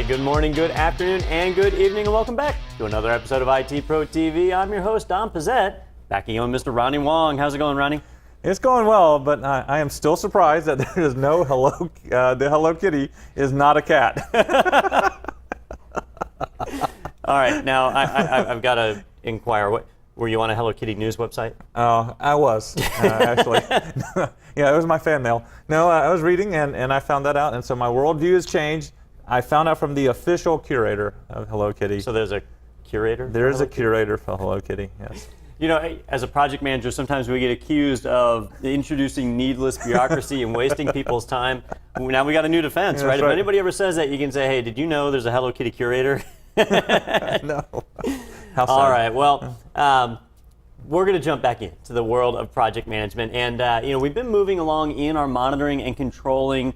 good morning, good afternoon, and good evening, and welcome back to another episode of IT Pro TV. I'm your host, Don Pizzette, back again with Mr. Ronnie Wong. How's it going, Ronnie? It's going well, but I am still surprised that there is no Hello. The Hello Kitty is not a cat. All right, now I've got to inquire. Were you on a Hello Kitty news website? I was, actually. Yeah, it was my fan mail. No, I was reading and I found that out, and so my worldview has changed. I found out from the official curator of Hello Kitty. So there's a curator? There is a curator for Hello Kitty, yes. You know, as a project manager, sometimes we get accused of introducing needless bureaucracy and wasting people's time. Now we got a new defense, right? If anybody ever says that, you can say, hey, did you know there's a Hello Kitty curator? No. How sad. All right, well, we're going to jump back into the world of project management. And, you know, we've been moving along in our monitoring and controlling,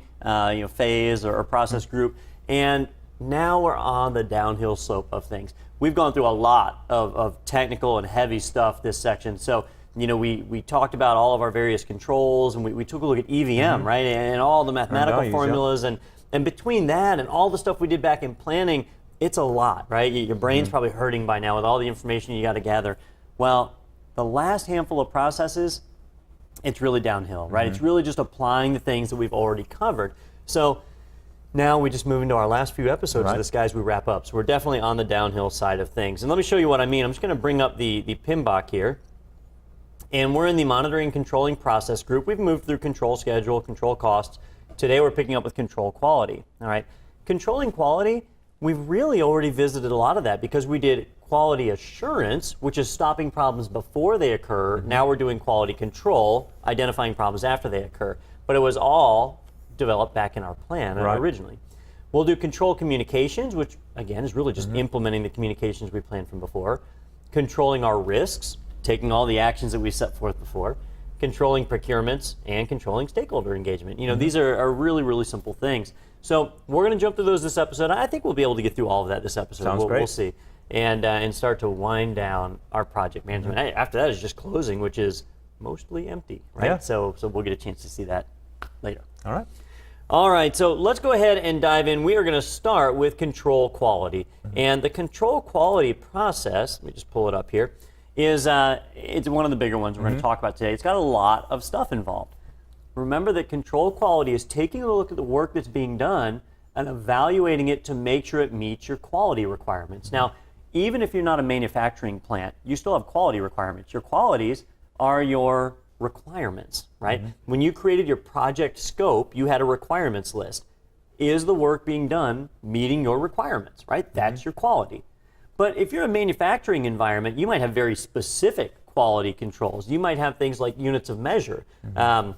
phase or process group. And now we're on the downhill slope of things. We've gone through a lot of technical and heavy stuff this section. So, you know, we talked about all of our various controls, and we took a look at EVM, right, and all the mathematical formulas. And between that and all the stuff we did back in planning, it's a lot, right? Your brain's probably hurting by now with all the information you got to gather. Well, the last handful of processes, it's really downhill, right? It's really just applying the things that we've already covered. So now we just move into our last few episodes of this, guys, we wrap up. So we're definitely on the downhill side of things. And let me show you what I mean. I'm just going to bring up the PMBOK here. And we're in the monitoring and controlling process group. We've moved through control schedule, control costs. Today we're picking up with control quality. All right. Controlling quality, we've really already visited a lot of that because we did quality assurance, which is stopping problems before they occur. Now we're doing quality control, identifying problems after they occur. But it was all developed back in our plan originally. We'll do control communications, which again is really just implementing the communications we planned from before. Controlling our risks, taking all the actions that we set forth before. Controlling procurements and controlling stakeholder engagement. You know, these are really, really simple things. So we're going to jump through those this episode. I think we'll be able to get through all of that this episode. Sounds great. We'll see. And start to wind down our project management. After that is just closing, which is mostly empty, right? Yeah. So we'll get a chance to see that later. All right. All right, so let's go ahead and dive in. We are going to start with control quality. And the control quality process, let me just pull it up here, is it's one of the bigger ones we're going to talk about today. It's got a lot of stuff involved. Remember that control quality is taking a look at the work that's being done and evaluating it to make sure it meets your quality requirements. Now, even if you're not a manufacturing plant, you still have quality requirements. Your qualities are your requirements, right? When you created your project scope, you had a requirements list. Is the work being done meeting your requirements, right? That's your quality. But if you're a manufacturing environment, you might have very specific quality controls. You might have things like units of measure. There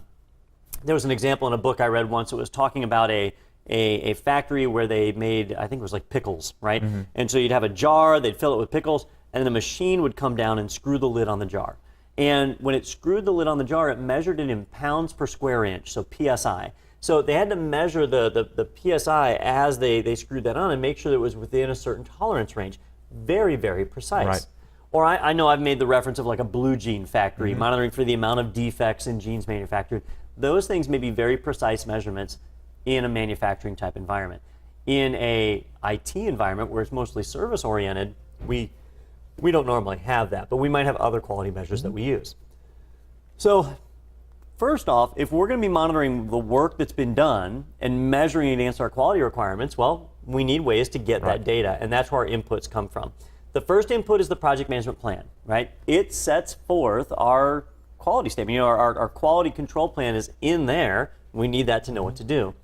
was an example in a book I read once. It was talking about a factory where they made, I think it was like pickles, right? And so you'd have a jar, they'd fill it with pickles, and then a machine would come down and screw the lid on the jar. And when it screwed the lid on the jar, it measured it in pounds per square inch, so PSI. So they had to measure the PSI as they screwed that on and make sure that it was within a certain tolerance range. Very, very precise. Right. Or I know I've made the reference of like a blue jean factory, monitoring for the amount of defects in jeans manufactured. Those things may be very precise measurements in a manufacturing type environment. In a IT environment where it's mostly service oriented, we don't normally have that, but we might have other quality measures that we use. So first off, if we're going to be monitoring the work that's been done and measuring it against our quality requirements, well, we need ways to get that data, and that's where our inputs come from. The first input is the project management plan, right? It sets forth our quality statement. You know, our quality control plan is in there. We need that to know what to do.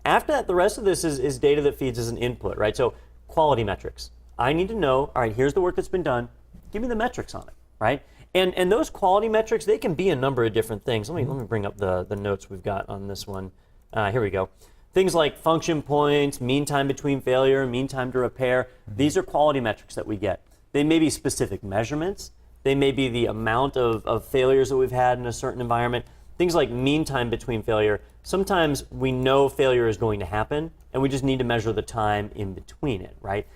After that, the rest of this is data that feeds as an input, right? So quality metrics. I need to know, all right, here's the work that's been done. Give me the metrics on it, right? And those quality metrics, they can be a number of different things. Let me bring up the notes we've got on this one. Here we go. Things like function points, mean time between failure, mean time to repair. These are quality metrics that we get. They may be specific measurements. They may be the amount of failures that we've had in a certain environment. Things like mean time between failure. Sometimes we know failure is going to happen, and we just need to measure the time in between it, right?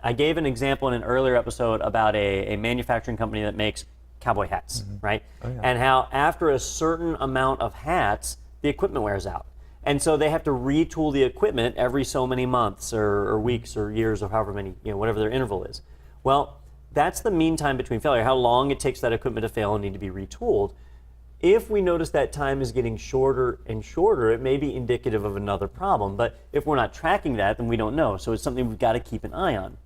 I gave an example in an earlier episode about a manufacturing company that makes cowboy hats, right? Oh, yeah. And how after a certain amount of hats, the equipment wears out. And so they have to retool the equipment every so many months or weeks or years or however many, whatever their interval is. Well, that's the mean time between failure, how long it takes that equipment to fail and need to be retooled. If we notice that time is getting shorter and shorter, it may be indicative of another problem. But if we're not tracking that, then we don't know. So it's something we've got to keep an eye on.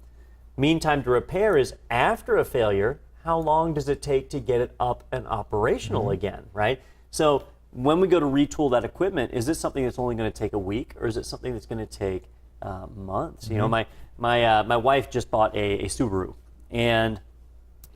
Mean time to repair is after a failure, how long does it take to get it up and operational again, right? So when we go to retool that equipment, is this something that's only going to take a week, or is it something that's going to take months? My wife just bought a Subaru, and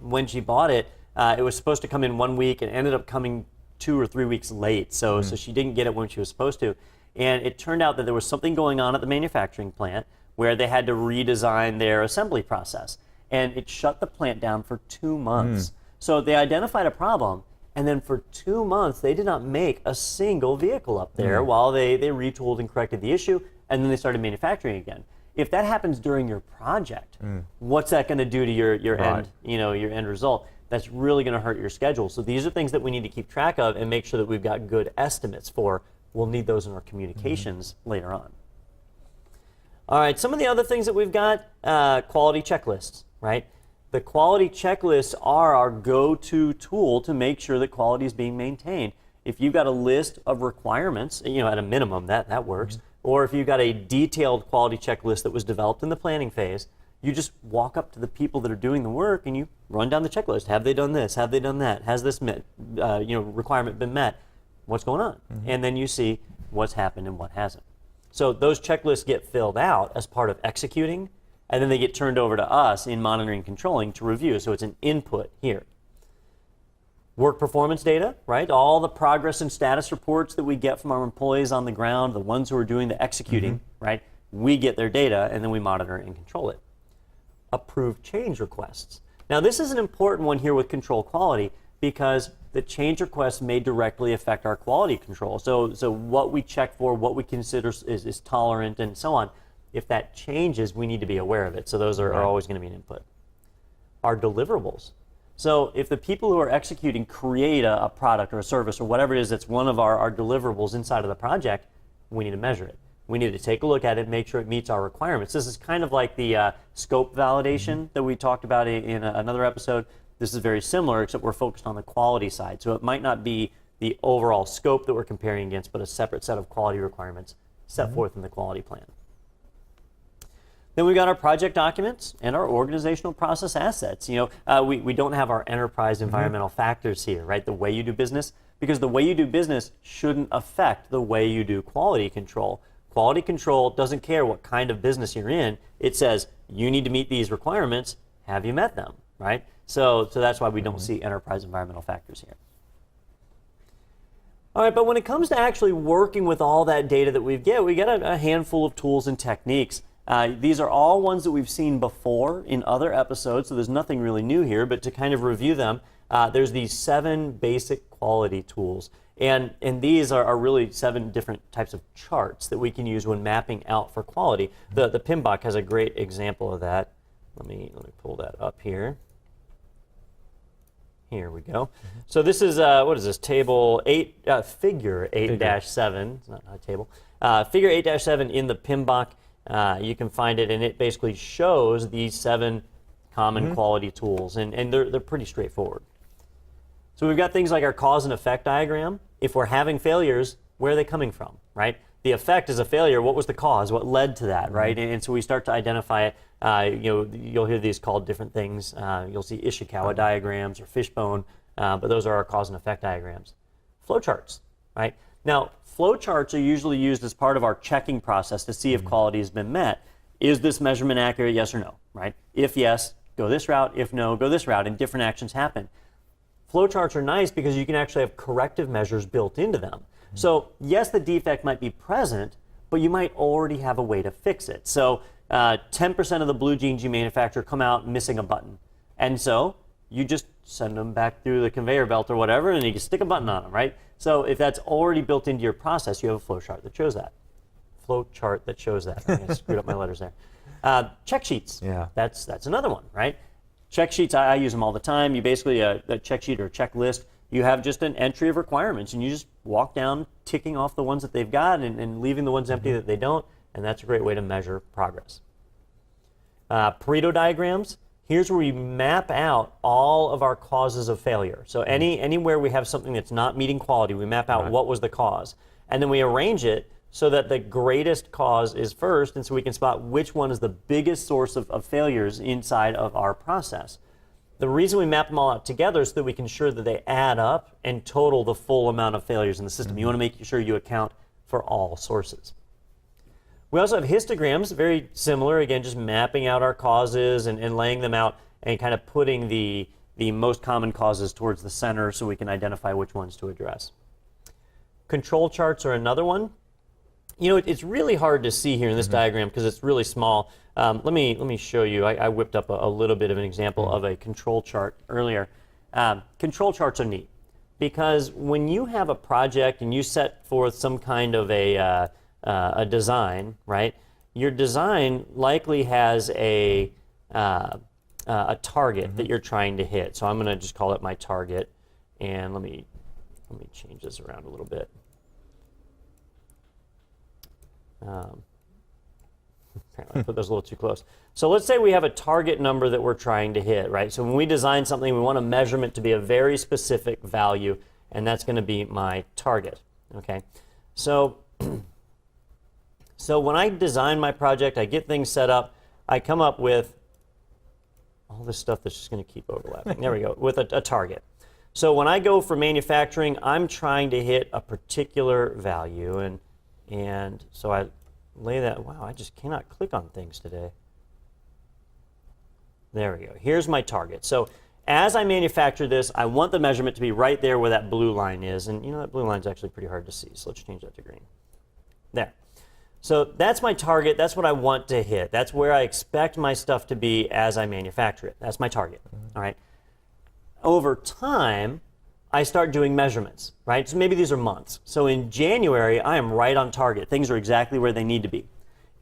when she bought it, it was supposed to come in 1 week and ended up coming 2 or 3 weeks late. So she didn't get it when she was supposed to. And it turned out that there was something going on at the manufacturing plant where they had to redesign their assembly process. And it shut the plant down for 2 months. So they identified a problem, and then for 2 months, they did not make a single vehicle up there while they retooled and corrected the issue, and then they started manufacturing again. If that happens during your project, what's that going to do to your end, your end result? That's really going to hurt your schedule. So these are things that we need to keep track of and make sure that we've got good estimates for. We'll need those in our communications later on. All right, some of the other things that we've got, quality checklists, right? The quality checklists are our go-to tool to make sure that quality is being maintained. If you've got a list of requirements, at a minimum, that works. Or if you've got a detailed quality checklist that was developed in the planning phase, you just walk up to the people that are doing the work and you run down the checklist. Have they done this? Have they done that? Has this requirement been met? What's going on? And then you see what's happened and what hasn't. So those checklists get filled out as part of executing, and then they get turned over to us in monitoring and controlling to review. So it's an input here. Work performance data, right? All the progress and status reports that we get from our employees on the ground, the ones who are doing the executing, right? We get their data and then we monitor and control it. Approved change requests. Now this is an important one here with control quality because the change requests may directly affect our quality control. So what we check for, what we consider is tolerant and so on. If that changes, we need to be aware of it. So those are always going to be an input. Our deliverables. So if the people who are executing create a product or a service or whatever it is that's one of our deliverables inside of the project, we need to measure it. We need to take a look at it, make sure it meets our requirements. This is kind of like the scope validation that we talked about in another episode. This is very similar, except we're focused on the quality side. So it might not be the overall scope that we're comparing against, but a separate set of quality requirements set forth in the quality plan. Then we've got our project documents and our organizational process assets. We don't have our enterprise environmental factors here, right? The way you do business, because the way you do business shouldn't affect the way you do quality control. Quality control doesn't care what kind of business you're in. It says, you need to meet these requirements. Have you met them, right? So that's why we don't see enterprise environmental factors here. All right, but when it comes to actually working with all that data that we get a handful of tools and techniques. These are all ones that we've seen before in other episodes, so there's nothing really new here, but to kind of review them, there's these 7 basic quality tools. And these are really 7 different types of charts that we can use when mapping out for quality. The PMBOK has a great example of that. Let me pull that up here. Here we go. So this is, what is this, table 8, figure 8-7, it's not a table. Figure 8-7 in the PMBOK. You can find it, and it basically shows these 7 common quality tools, and they're pretty straightforward. So we've got things like our cause and effect diagram. If we're having failures, where are they coming from, right? The effect is a failure. What was the cause? What led to that, right? And so we start to identify it. You'll hear these called different things. You'll see Ishikawa diagrams or fishbone, but those are our cause and effect diagrams. Flowcharts, right? Now, flowcharts are usually used as part of our checking process to see if quality has been met. Is this measurement accurate, yes or no, right? If yes, go this route. If no, go this route, and different actions happen. Flowcharts are nice because you can actually have corrective measures built into them. So yes, the defect might be present, but you might already have a way to fix it. So 10% of the blue jeans you manufacture come out missing a button. And so you just send them back through the conveyor belt or whatever, and you can stick a button on them, right? So if that's already built into your process, you have a flowchart that shows that. Flowchart that shows that. I screwed up my letters there. Check sheets. Yeah. That's another one, right? Check sheets, I use them all the time. You basically, a check sheet or a checklist, you have just an entry of requirements, and you just walk down ticking off the ones that they've got and leaving the ones empty that they don't, and that's a great way to measure progress. Pareto diagrams, here's where we map out all of our causes of failure. So anywhere we have something that's not meeting quality, we map out what was the cause. And then we arrange it so that the greatest cause is first, and so we can spot which one is the biggest source of failures inside of our process. The reason we map them all out together is so that we can ensure that they add up and total the full amount of failures in the system. You want to make sure you account for all sources. We also have histograms, very similar, again, just mapping out our causes and laying them out and kind of putting the most common causes towards the center so we can identify which ones to address. Control charts are another one. You know, it's really hard to see here in this diagram because it's really small. Let me show you. I whipped up a little bit of an example of a control chart earlier. Control charts are neat because when you have a project and you set forth some kind of a design, right? Your design likely has a target that you're trying to hit. So I'm going to just call it my target, and let me change this around a little bit. Apparently I put those a little too close. So let's say we have a target number that we're trying to hit, right? So when we design something, we want a measurement to be a very specific value, and that's going to be my target, okay? So when I design my project, I get things set up, I come up with all this stuff that's just going to keep overlapping. There we go, with a target. So when I go for manufacturing, I'm trying to hit a particular value, and so I lay that, wow, I just cannot click on things today. There we go. Here's my target. So as I manufacture this, I want the measurement to be right there where that blue line is. And you know, that blue line is actually pretty hard to see, so let's change that to green. There. So that's my target. That's what I want to hit. That's where I expect my stuff to be as I manufacture it. That's my target. All right. Over time, I start doing measurements, right? So maybe these are months. So in January, I am right on target. Things are exactly where they need to be.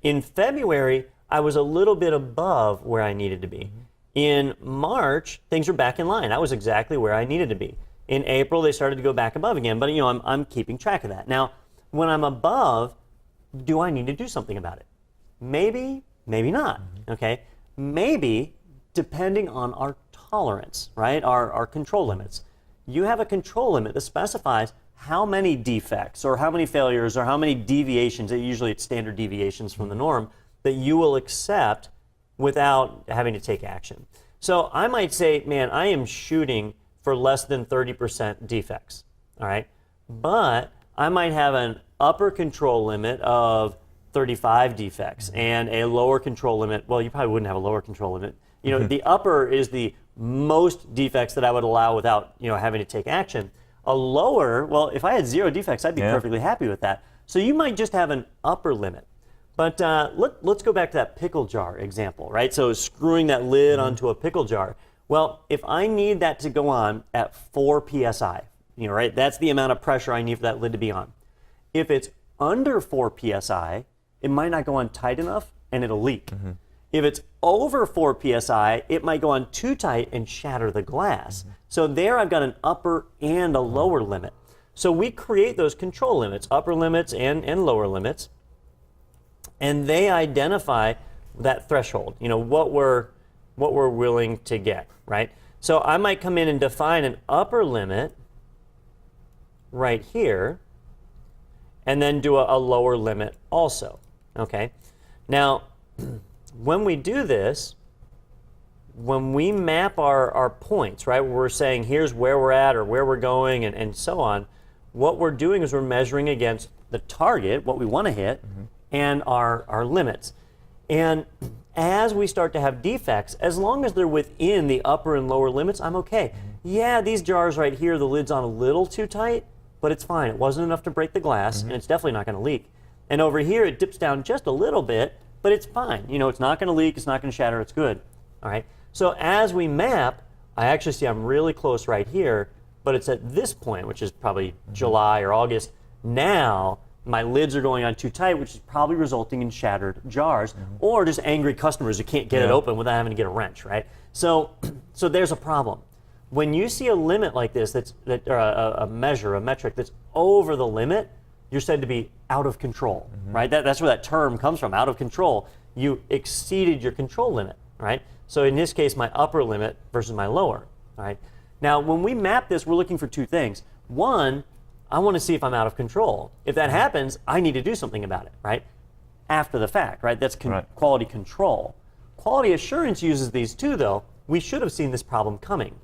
In February, I was a little bit above where I needed to be. In March, things are back in line. I was exactly where I needed to be. In April, they started to go back above again, but you know, I'm keeping track of that. Now, when I'm above, do I need to do something about it? Maybe, maybe not, okay? Maybe, depending on our tolerance, right? Our control limits. You have a control limit that specifies how many defects or how many failures or how many deviations, usually it's standard deviations from the norm, that you will accept without having to take action. So I might say, man, I am shooting for less than 30% defects, all right? But I might have an upper control limit of 35 defects and a lower control limit. Well, you probably wouldn't have a lower control limit. You know, the upper is the most defects that I would allow without, you know, having to take action. A lower, well, if I had 0 defects, I'd be perfectly happy with that. So you might just have an upper limit. But let's go back to that pickle jar example, right? So screwing that lid onto a pickle jar. Well, if I need that to go on at 4 psi, you know, right? That's the amount of pressure I need for that lid to be on. If it's under 4 psi, it might not go on tight enough and it'll leak. If it's over 4 psi, it might go on too tight and shatter the glass. So there I've got an upper and a lower limit. So we create those control limits, upper limits and lower limits, and they identify that threshold, you know, what we're willing to get, right? So I might come in and define an upper limit right here, and then do a lower limit also, okay? Now, when we do this, when we map our points, right, where we're saying here's where we're at or where we're going and so on, what we're doing is we're measuring against the target, what we want to hit, and our limits. And as we start to have defects, as long as they're within the upper and lower limits, I'm okay. Yeah, these jars right here, the lid's on a little too tight, but it's fine. It wasn't enough to break the glass, and it's definitely not going to leak. And over here, it dips down just a little bit, but it's fine. You know, it's not going to leak, it's not going to shatter, it's good. All right. So as we map, I actually see I'm really close right here, but it's at this point, which is probably July or August. Now, my lids are going on too tight, which is probably resulting in shattered jars, or just angry customers who can't get it open without having to get a wrench, right? So there's a problem. when you see a limit like this, or a measure, a metric that's over the limit, you're said to be out of control, right? That's where that term comes from, out of control. You exceeded your control limit, right? So in this case, my upper limit versus my lower, right? Now, when we map this, we're looking for two things. One, I want to see if I'm out of control. If that happens, I need to do something about it, right? After the fact, right? That's quality control. Quality assurance uses these too, though. We should have seen this problem coming.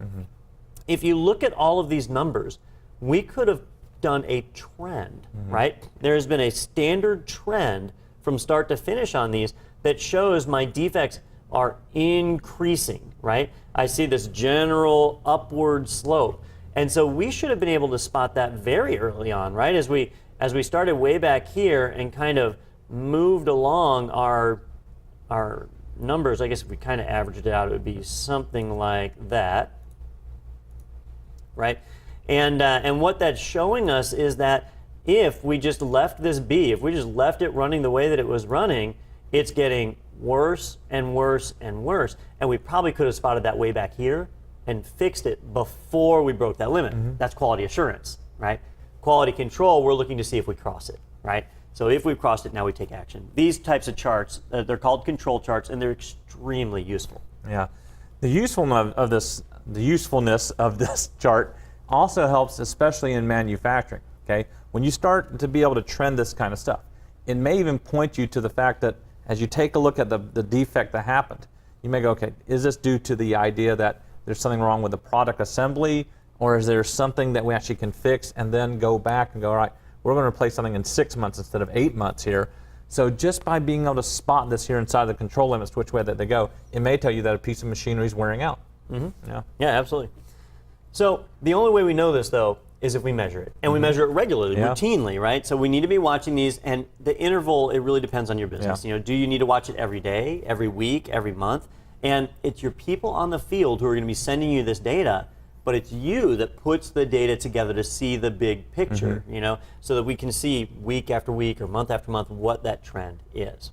If you look at all of these numbers, we could have done a trend, right? There has been a standard trend from start to finish on these that shows my defects are increasing, right? I see this general upward slope. And so we should have been able to spot that very early on, right? As we started way back here and kind of moved along our numbers, I guess if we kind of averaged it out, it would be something like that, right? And what that's showing us is that if we just left this be, if we just left it running the way that it was running, it's getting worse and worse and worse. And we probably could have spotted that way back here and fixed it before we broke that limit. That's quality assurance, right? Quality control, we're looking to see if we cross it, right? So if we've crossed it, now we take action. These types of charts, they're called control charts, and they're extremely useful. Yeah, the usefulness of this chart also helps, especially in manufacturing. Okay, when you start to be able to trend this kind of stuff, it may even point you to the fact that as you take a look at the defect that happened, you may go, okay, is this due to the idea that there's something wrong with the product assembly, or is there something that we actually can fix and then go back and go, all right, we're going to replace something in 6 months instead of 8 months here. So just by being able to spot this here inside the control limits, which way that they go, it may tell you that a piece of machinery is wearing out. Yeah, absolutely. So the only way we know this, though, is if we measure it. And we measure it regularly, routinely, right? So we need to be watching these, and the interval, it really depends on your business. You know, do you need to watch it every day, every week, every month? And it's your people on the field who are going to be sending you this data, but it's you that puts the data together to see the big picture, you know, so that we can see week after week or month after month what that trend is.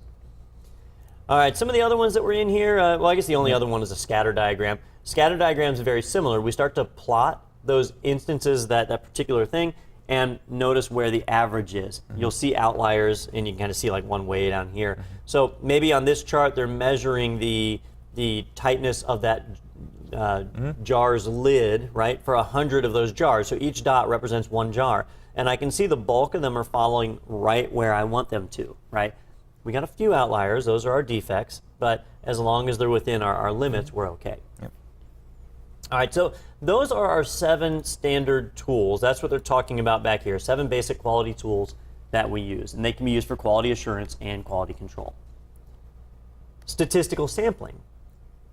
All right, some of the other ones that were in here, well, I guess the only other one is a scatter diagram. Scatter diagrams are very similar. We start to plot those instances, that particular thing, and notice where the average is. You'll see outliers, and you can kind of see like one way down here. So maybe on this chart, they're measuring the tightness of that jar's lid, right, for 100 of those jars. So each dot represents one jar. And I can see the bulk of them are following right where I want them to, right? We got a few outliers, those are our defects, but as long as they're within our limits, we're okay. All right, so those are our 7 standard tools. That's what they're talking about back here, 7 basic quality tools that we use, and they can be used for quality assurance and quality control. Statistical sampling.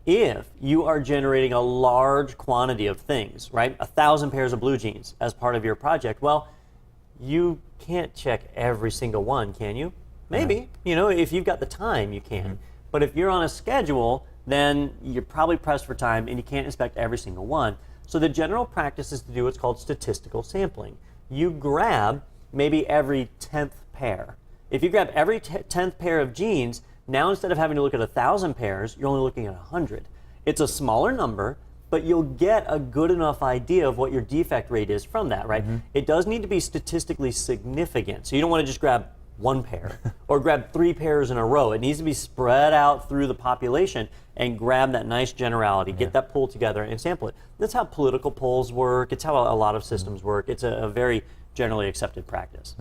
If you are generating a large quantity of things, right, 1,000 pairs of blue jeans as part of your project, well, you can't check every single one, can you? Maybe, you know, if you've got the time, you can. But if you're on a schedule, then you're probably pressed for time and you can't inspect every single one. So the general practice is to do what's called statistical sampling. You grab maybe every 10th pair. If you grab every 10th pair of jeans, now instead of having to look at 1,000 pairs, you're only looking at 100. It's a smaller number, but you'll get a good enough idea of what your defect rate is from that, right? It does need to be statistically significant. So you don't want to just grab 1 pair or grab 3 pairs in a row. It needs to be spread out through the population and grab that nice generality, get that pool together and sample it. That's how political polls work. It's how a lot of systems work. It's a very generally accepted practice.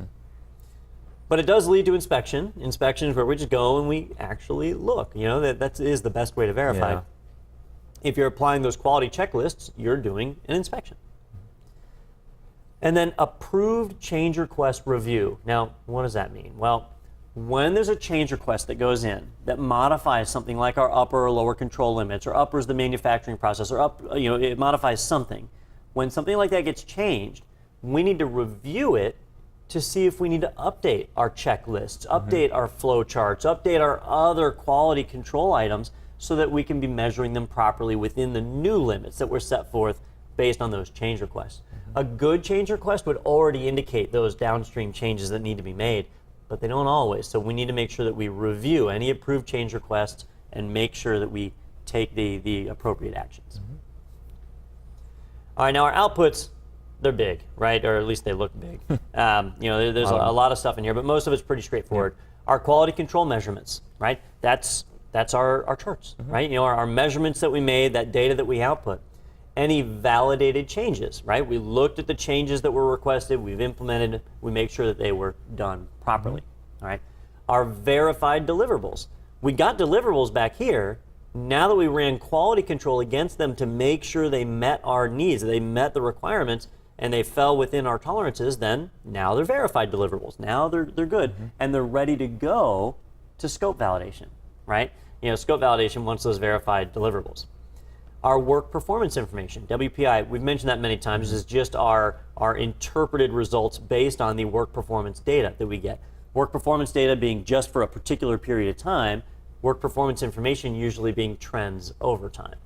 But it does lead to inspection. Inspection is where we just go and we actually look. You know, that is the best way to verify. If you're applying those quality checklists, you're doing an inspection. And then approved change request review. Now, what does that mean? Well, when there's a change request that goes in that modifies something like our upper or lower control limits, or uppers the manufacturing process, or it modifies something. When something like that gets changed, we need to review it to see if we need to update our checklists, update our flow charts, update our other quality control items so that we can be measuring them properly within the new limits that were set forth based on those change requests. A good change request would already indicate those downstream changes that need to be made, but they don't always. So we need to make sure that we review any approved change requests and make sure that we take the appropriate actions. All right, now our outputs, they're big, right? Or at least they look big. There's a lot of stuff in here, but most of it's pretty straightforward. Our quality control measurements, right? That's our charts, right? Our measurements that we made, that data that we output. Any validated changes, right? We looked at the changes that were requested, we've implemented, we make sure that they were done properly, all right? Our verified deliverables. We got deliverables back here. Now that we ran quality control against them to make sure they met our needs, they met the requirements, and they fell within our tolerances, then now they're verified deliverables. Now they're good, and they're ready to go to scope validation, right? Scope validation wants those verified deliverables. Our work performance information, WPI, we've mentioned that many times, is just our interpreted results based on the work performance data that we get. Work performance data being just for a particular period of time, work performance information usually being trends over time.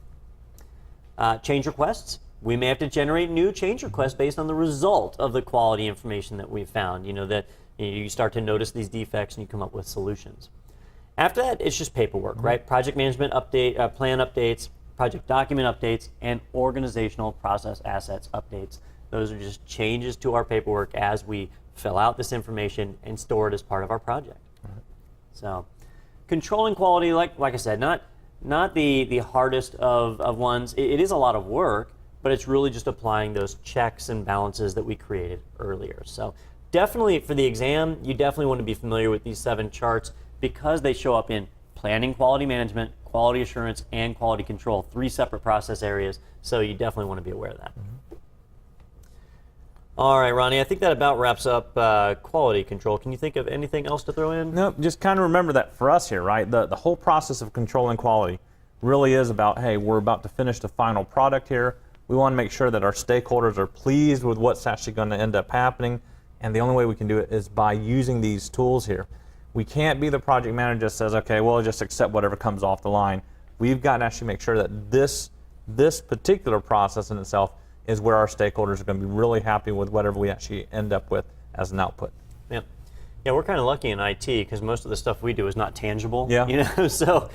Change requests, we may have to generate new change requests based on the result of the quality information that we've found. That you start to notice these defects and you come up with solutions. After that, it's just paperwork, right? Project management update, plan updates, project document updates, and organizational process assets updates. Those are just changes to our paperwork as we fill out this information and store it as part of our project. So, controlling quality, like I said, not the hardest of ones. It is a lot of work, but it's really just applying those checks and balances that we created earlier. So definitely for the exam, you definitely want to be familiar with these 7 charts because they show up in planning, quality management, quality assurance, and quality control, 3 separate process areas. So you definitely want to be aware of that. All right, Ronnie, I think that about wraps up quality control. Can you think of anything else to throw in? No, just kind of remember that for us here, right? The whole process of controlling quality really is about, hey, we're about to finish the final product here. We want to make sure that our stakeholders are pleased with what's actually going to end up happening. And the only way we can do it is by using these tools here. We can't be the project manager that says, okay, well, just accept whatever comes off the line. We've got to actually make sure that this particular process in itself is where our stakeholders are going to be really happy with whatever we actually end up with as an output. Yeah, we're kind of lucky in IT because most of the stuff we do is not tangible. Yeah. So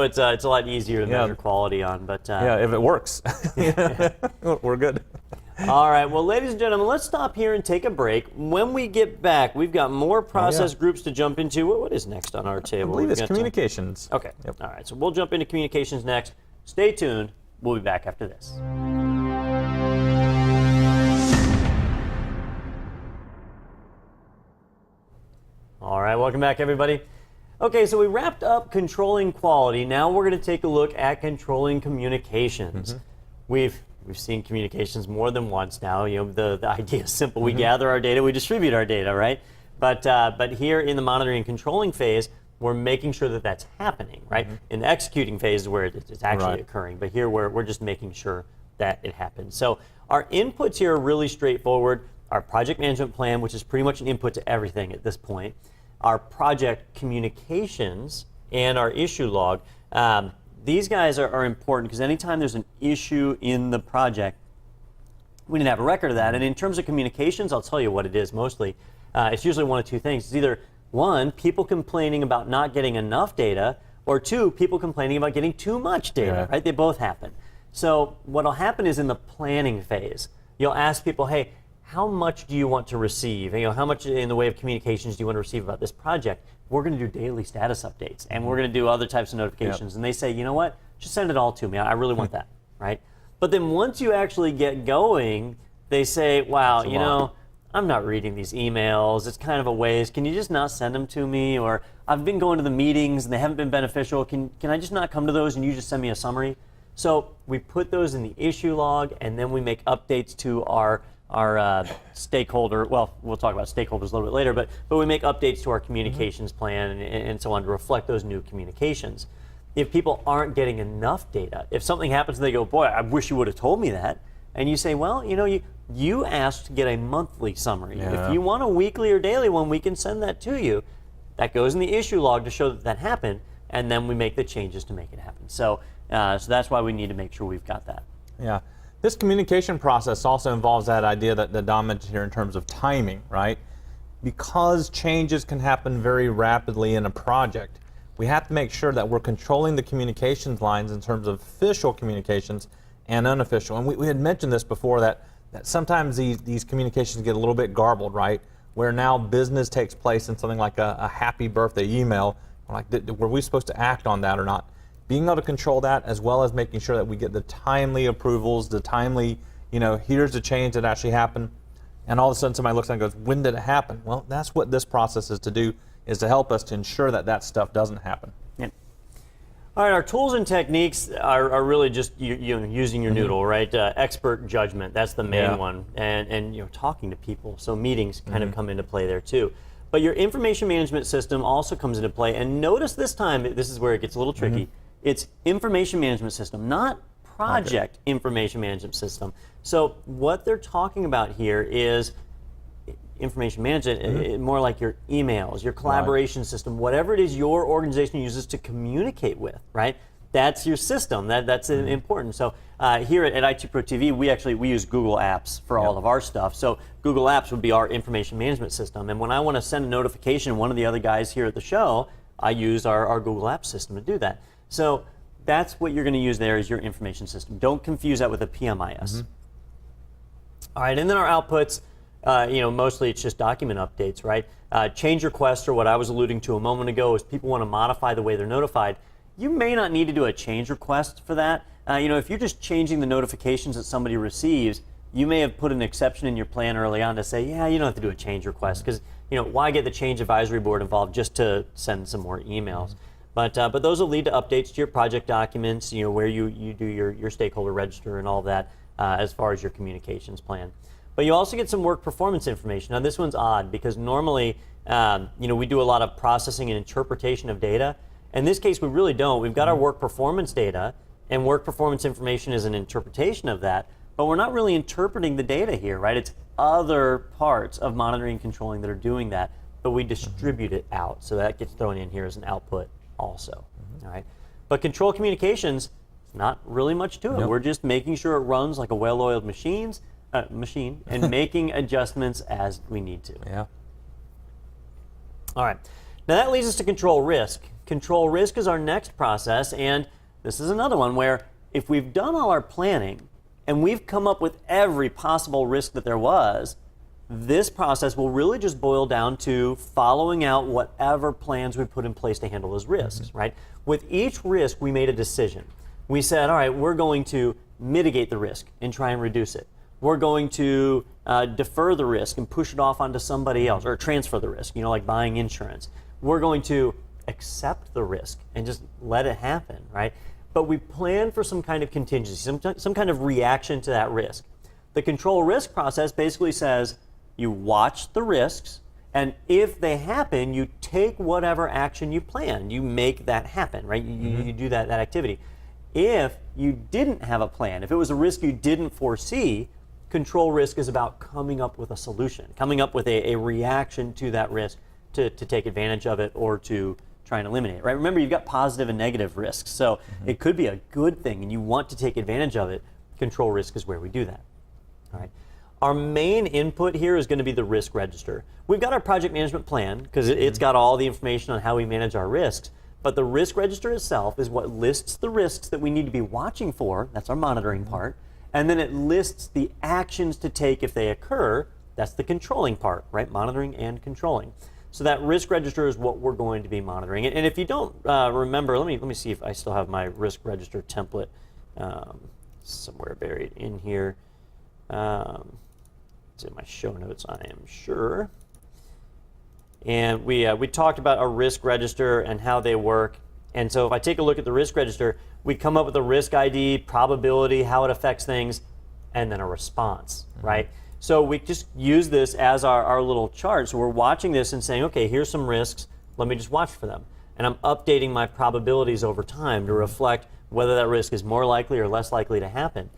it's a lot easier to measure quality on. But if it works, we're good. All right, well, ladies and gentlemen, let's stop here and take a break. When we get back, we've got more process groups to jump into. What is next on our table? I believe it's communications. Okay. Yep. All right, so we'll jump into communications next. Stay tuned. We'll be back after this. All right, welcome back, everybody. Okay, so we wrapped up controlling quality. Now we're going to take a look at controlling communications. We've seen communications more than once now. The idea is simple. We gather our data, we distribute our data, right? But here in the monitoring and controlling phase, we're making sure that that's happening, right? In the executing phase is where it's actually occurring. But here we're just making sure that it happens. So our inputs here are really straightforward. Our project management plan, which is pretty much an input to everything at this point. Our project communications and our issue log. These guys are important because anytime there's an issue in the project, we didn't have a record of that. And in terms of communications, I'll tell you what it is mostly. It's usually one of 2 things. It's either 1, people complaining about not getting enough data, or 2, people complaining about getting too much data, right? They both happen. So what'll happen is in the planning phase, you'll ask people, hey, how much do you want to receive? How much in the way of communications do you want to receive about this project? We're going to do daily status updates, and we're going to do other types of notifications. And they say, you know what? Just send it all to me. I really want that, right? But then once you actually get going, they say, wow, I'm not reading these emails. It's kind of a waste. Can you just not send them to me? Or I've been going to the meetings and they haven't been beneficial. Can I just not come to those and you just send me a summary? So we put those in the issue log, and then we make updates to our stakeholder, well, we'll talk about stakeholders a little bit later, but we make updates to our communications plan and so on to reflect those new communications. If people aren't getting enough data, if something happens and they go, boy, I wish you would have told me that, and you say, well, you asked to get a monthly summary. If you want a weekly or daily one, we can send that to you. That goes in the issue log to show that happened, and then we make the changes to make it happen. So that's why we need to make sure we've got that. Yeah. This communication process also involves that idea that Don mentioned here in terms of timing, right? Because changes can happen very rapidly in a project, we have to make sure that we're controlling the communications lines in terms of official communications and unofficial. And we had mentioned this before that sometimes these communications get a little bit garbled, right? Where now business takes place in something like a happy birthday email. Like, were we supposed to act on that or not? Being able to control that, as well as making sure that we get the timely approvals, the timely, here's the change that actually happened, and all of a sudden somebody looks and goes, when did it happen? Well, that's what this process is to do, is to help us to ensure that that stuff doesn't happen. Yeah. All right, our tools and techniques are really just using your noodle, right? Expert judgment, that's the main one, and talking to people. So meetings kind of come into play there too. But your information management system also comes into play, and notice this time, this is where it gets a little tricky. It's information management system, not project information management system. So what they're talking about here is information management, more like your emails, your collaboration system, whatever it is your organization uses to communicate with, right? That's your system. That's important. So here at IT Pro TV, we use Google Apps for all of our stuff. So Google Apps would be our information management system. And when I want to send a notification, one of the other guys here at the show, I use our Google Apps system to do that. So that's what you're going to use there is your information system. Don't confuse that with a PMIS. All right, and then our outputs, mostly it's just document updates, right? Change requests are what I was alluding to a moment ago is people want to modify the way they're notified. You may not need to do a change request for that. If you're just changing the notifications that somebody receives, you may have put an exception in your plan early on to say, yeah, you don't have to do a change request because, why get the change advisory board involved just to send some more emails? But those will lead to updates to your project documents, where you do your stakeholder register and all of that as far as your communications plan. But you also get some work performance information. Now this one's odd because normally, we do a lot of processing and interpretation of data. In this case, we really don't. We've got our work performance data, and work performance information is an interpretation of that, but we're not really interpreting the data here, right? It's other parts of monitoring and controlling that are doing that, but we distribute it out. So that gets thrown in here as an output also, all right? But control communications, not really much to it. Nope. We're just making sure it runs like a well-oiled machine and making adjustments as we need to. Yeah. All right. Now that leads us to control risk. Control risk is our next process, and this is another one where if we've done all our planning and we've come up with every possible risk that there was, this process will really just boil down to following out whatever plans we put in place to handle those risks, right? With each risk, we made a decision. We said, all right, we're going to mitigate the risk and try and reduce it. We're going to defer the risk and push it off onto somebody else, or transfer the risk, like buying insurance. We're going to accept the risk and just let it happen, right? But we plan for some kind of contingency, some kind of reaction to that risk. The control risk process basically says you watch the risks, and if they happen, you take whatever action you plan. You make that happen, right? You do that activity. If you didn't have a plan, if it was a risk you didn't foresee, control risk is about coming up with a solution, coming up with a reaction to that risk to take advantage of it or to try and eliminate it, right? Remember, you've got positive and negative risks, so it could be a good thing and you want to take advantage of it. Control risk is where we do that, all right? Our main input here is going to be the risk register. We've got our project management plan because it's got all the information on how we manage our risks, but the risk register itself is what lists the risks that we need to be watching for. That's our monitoring part. And then it lists the actions to take if they occur. That's the controlling part, right? Monitoring and controlling. So that risk register is what we're going to be monitoring. And if you don't remember, let me see if I still have my risk register template somewhere buried in here. It's in my show notes, I am sure. And we talked about a risk register and how they work. And so if I take a look at the risk register, we come up with a risk ID, probability, how it affects things, and then a response, right? So we just use this as our little chart. So we're watching this and saying, okay, here's some risks. Let me just watch for them. And I'm updating my probabilities over time to reflect whether that risk is more likely or less likely to happen.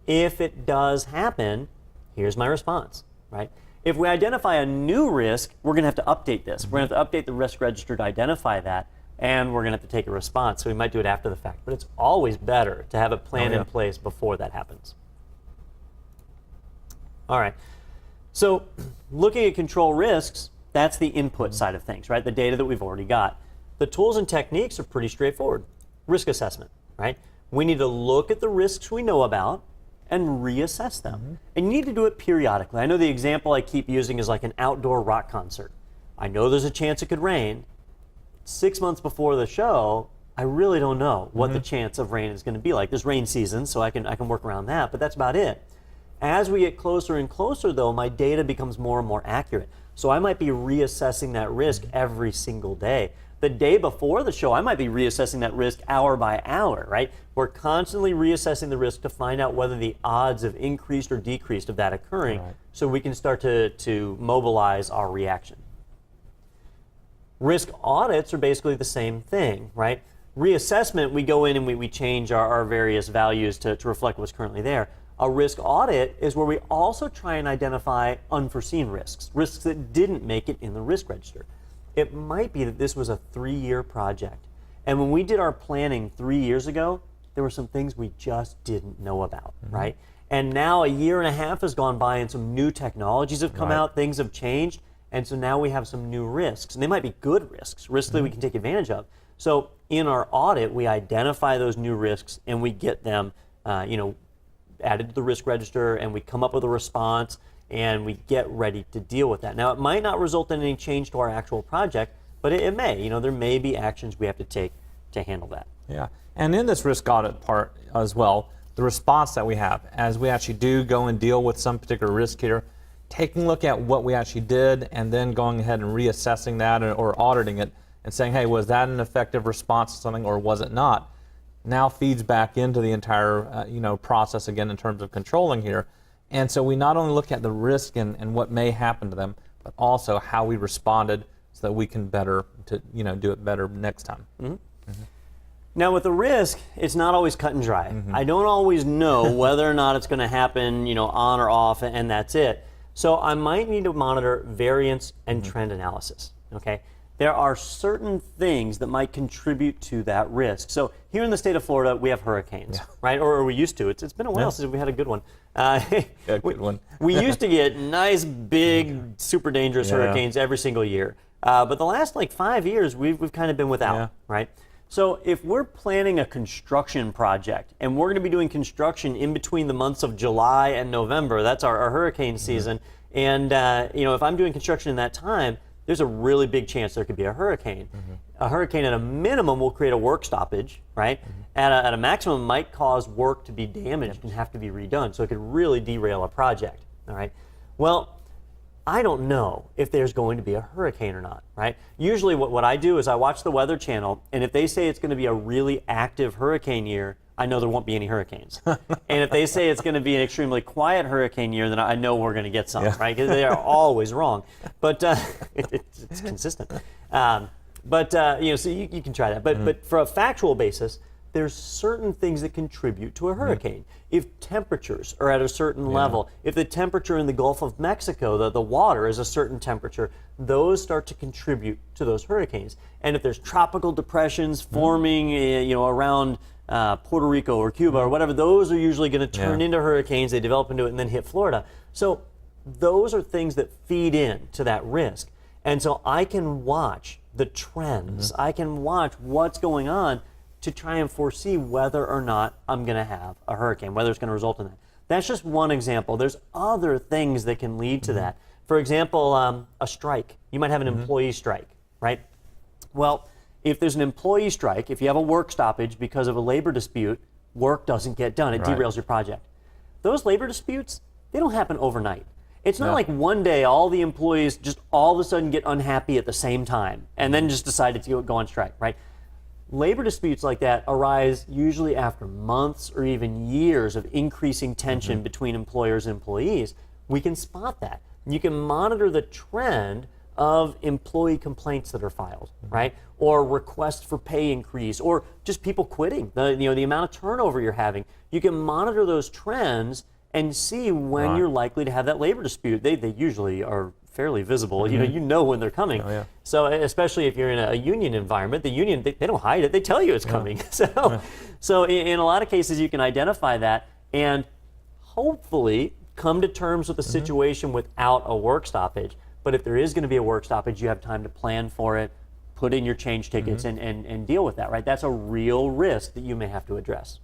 If it does happen, here's my response, right? If we identify a new risk, we're going to have to update this. We're going to have to update the risk register to identify that, and we're going to have to take a response. So we might do it after the fact, but it's always better to have a plan in place before that happens. All right, so looking at control risks, that's the input side of things, right? The data that we've already got. The tools and techniques are pretty straightforward. Risk assessment, right? We need to look at the risks we know about and reassess them. And you need to do it periodically. I know the example I keep using is like an outdoor rock concert. I know there's a chance it could rain. 6 months before the show, I really don't know what the chance of rain is going to be like. There's rain season, so I can work around that, but that's about it. As we get closer and closer, though, my data becomes more and more accurate. So I might be reassessing that risk every single day. The day before the show, I might be reassessing that risk hour by hour, right? We're constantly reassessing the risk to find out whether the odds have increased or decreased of that occurring, so we can start to mobilize our reaction. Risk audits are basically the same thing, right? Reassessment, we go in and we change our various values to reflect what's currently there. A risk audit is where we also try and identify unforeseen risks, risks that didn't make it in the risk register. It might be that this was a 3-year project. And when we did our planning 3 years ago, there were some things we just didn't know about, right? And now a year and a half has gone by and some new technologies have come out, things have changed, and so now we have some new risks. And they might be good risks, risks that we can take advantage of. So in our audit, we identify those new risks and we get them added to the risk register, and we come up with a response, and we get ready to deal with that. Now, it might not result in any change to our actual project, but it may. There may be actions we have to take to handle that. Yeah, and in this risk audit part as well, the response that we have as we actually do go and deal with some particular risk here, taking a look at what we actually did and then going ahead and reassessing that or auditing it and saying, hey, was that an effective response to something or was it not? Now feeds back into the entire process again in terms of controlling here. And so we not only look at the risk and what may happen to them, but also how we responded so that we can better do it better next time. Now with the risk, it's not always cut and dry. I don't always know whether or not it's going to happen, on or off, and that's it. So I might need to monitor variance and trend analysis. Okay, there are certain things that might contribute to that risk. So here in the state of Florida, we have hurricanes, right? Or we used to. It's been a while since we had a good one. Good one. We used to get nice, big, super dangerous hurricanes every single year. But the last 5 years, we've kind of been without, right? So if we're planning a construction project and we're going to be doing construction in between the months of July and November, that's our hurricane season. And if I'm doing construction in that time, there's a really big chance there could be a hurricane. A hurricane at a minimum will create a work stoppage, right? At a maximum might cause work to be damaged and have to be redone. So it could really derail a project, all right? Well, I don't know if there's going to be a hurricane or not, right? Usually what I do is I watch the Weather Channel, and if they say it's going to be a really active hurricane year, I know there won't be any hurricanes. And if they say it's going to be an extremely quiet hurricane year, then I know we're going to get some, right? Because they are always wrong. But it's consistent. So you can try that. But for a factual basis, there's certain things that contribute to a hurricane. If temperatures are at a certain level, if the temperature in the Gulf of Mexico, the water is a certain temperature, those start to contribute to those hurricanes. And if there's tropical depressions forming, around Puerto Rico or Cuba or whatever, those are usually going to turn into hurricanes. They develop into it and then hit Florida. So those are things that feed in to that risk. And so I can watch the trends. I can watch what's going on to try and foresee whether or not I'm going to have a hurricane, whether it's going to result in that. That's just one example. There's other things that can lead to that. For example, a strike. You might have an employee strike, right? Well, if there's an employee strike, if you have a work stoppage because of a labor dispute, work doesn't get done. It derails your project. Those labor disputes, they don't happen overnight. It's not like one day all the employees just all of a sudden get unhappy at the same time and then just decide to go on strike, right? Labor disputes like that arise usually after months or even years of increasing tension between employers and employees. We can spot that. You can monitor the trend of employee complaints that are filed, right? Or requests for pay increase, or just people quitting, the amount of turnover you're having. You can monitor those trends and see when you're likely to have that labor dispute. They usually are fairly visible. You know when they're coming. So especially if you're in a union environment, the union, they don't hide it. They tell you it's coming. So in a lot of cases, you can identify that and hopefully come to terms with the situation without a work stoppage. But if there is going to be a work stoppage, you have time to plan for it, put in your change tickets, and deal with that, right? That's a real risk that you may have to address.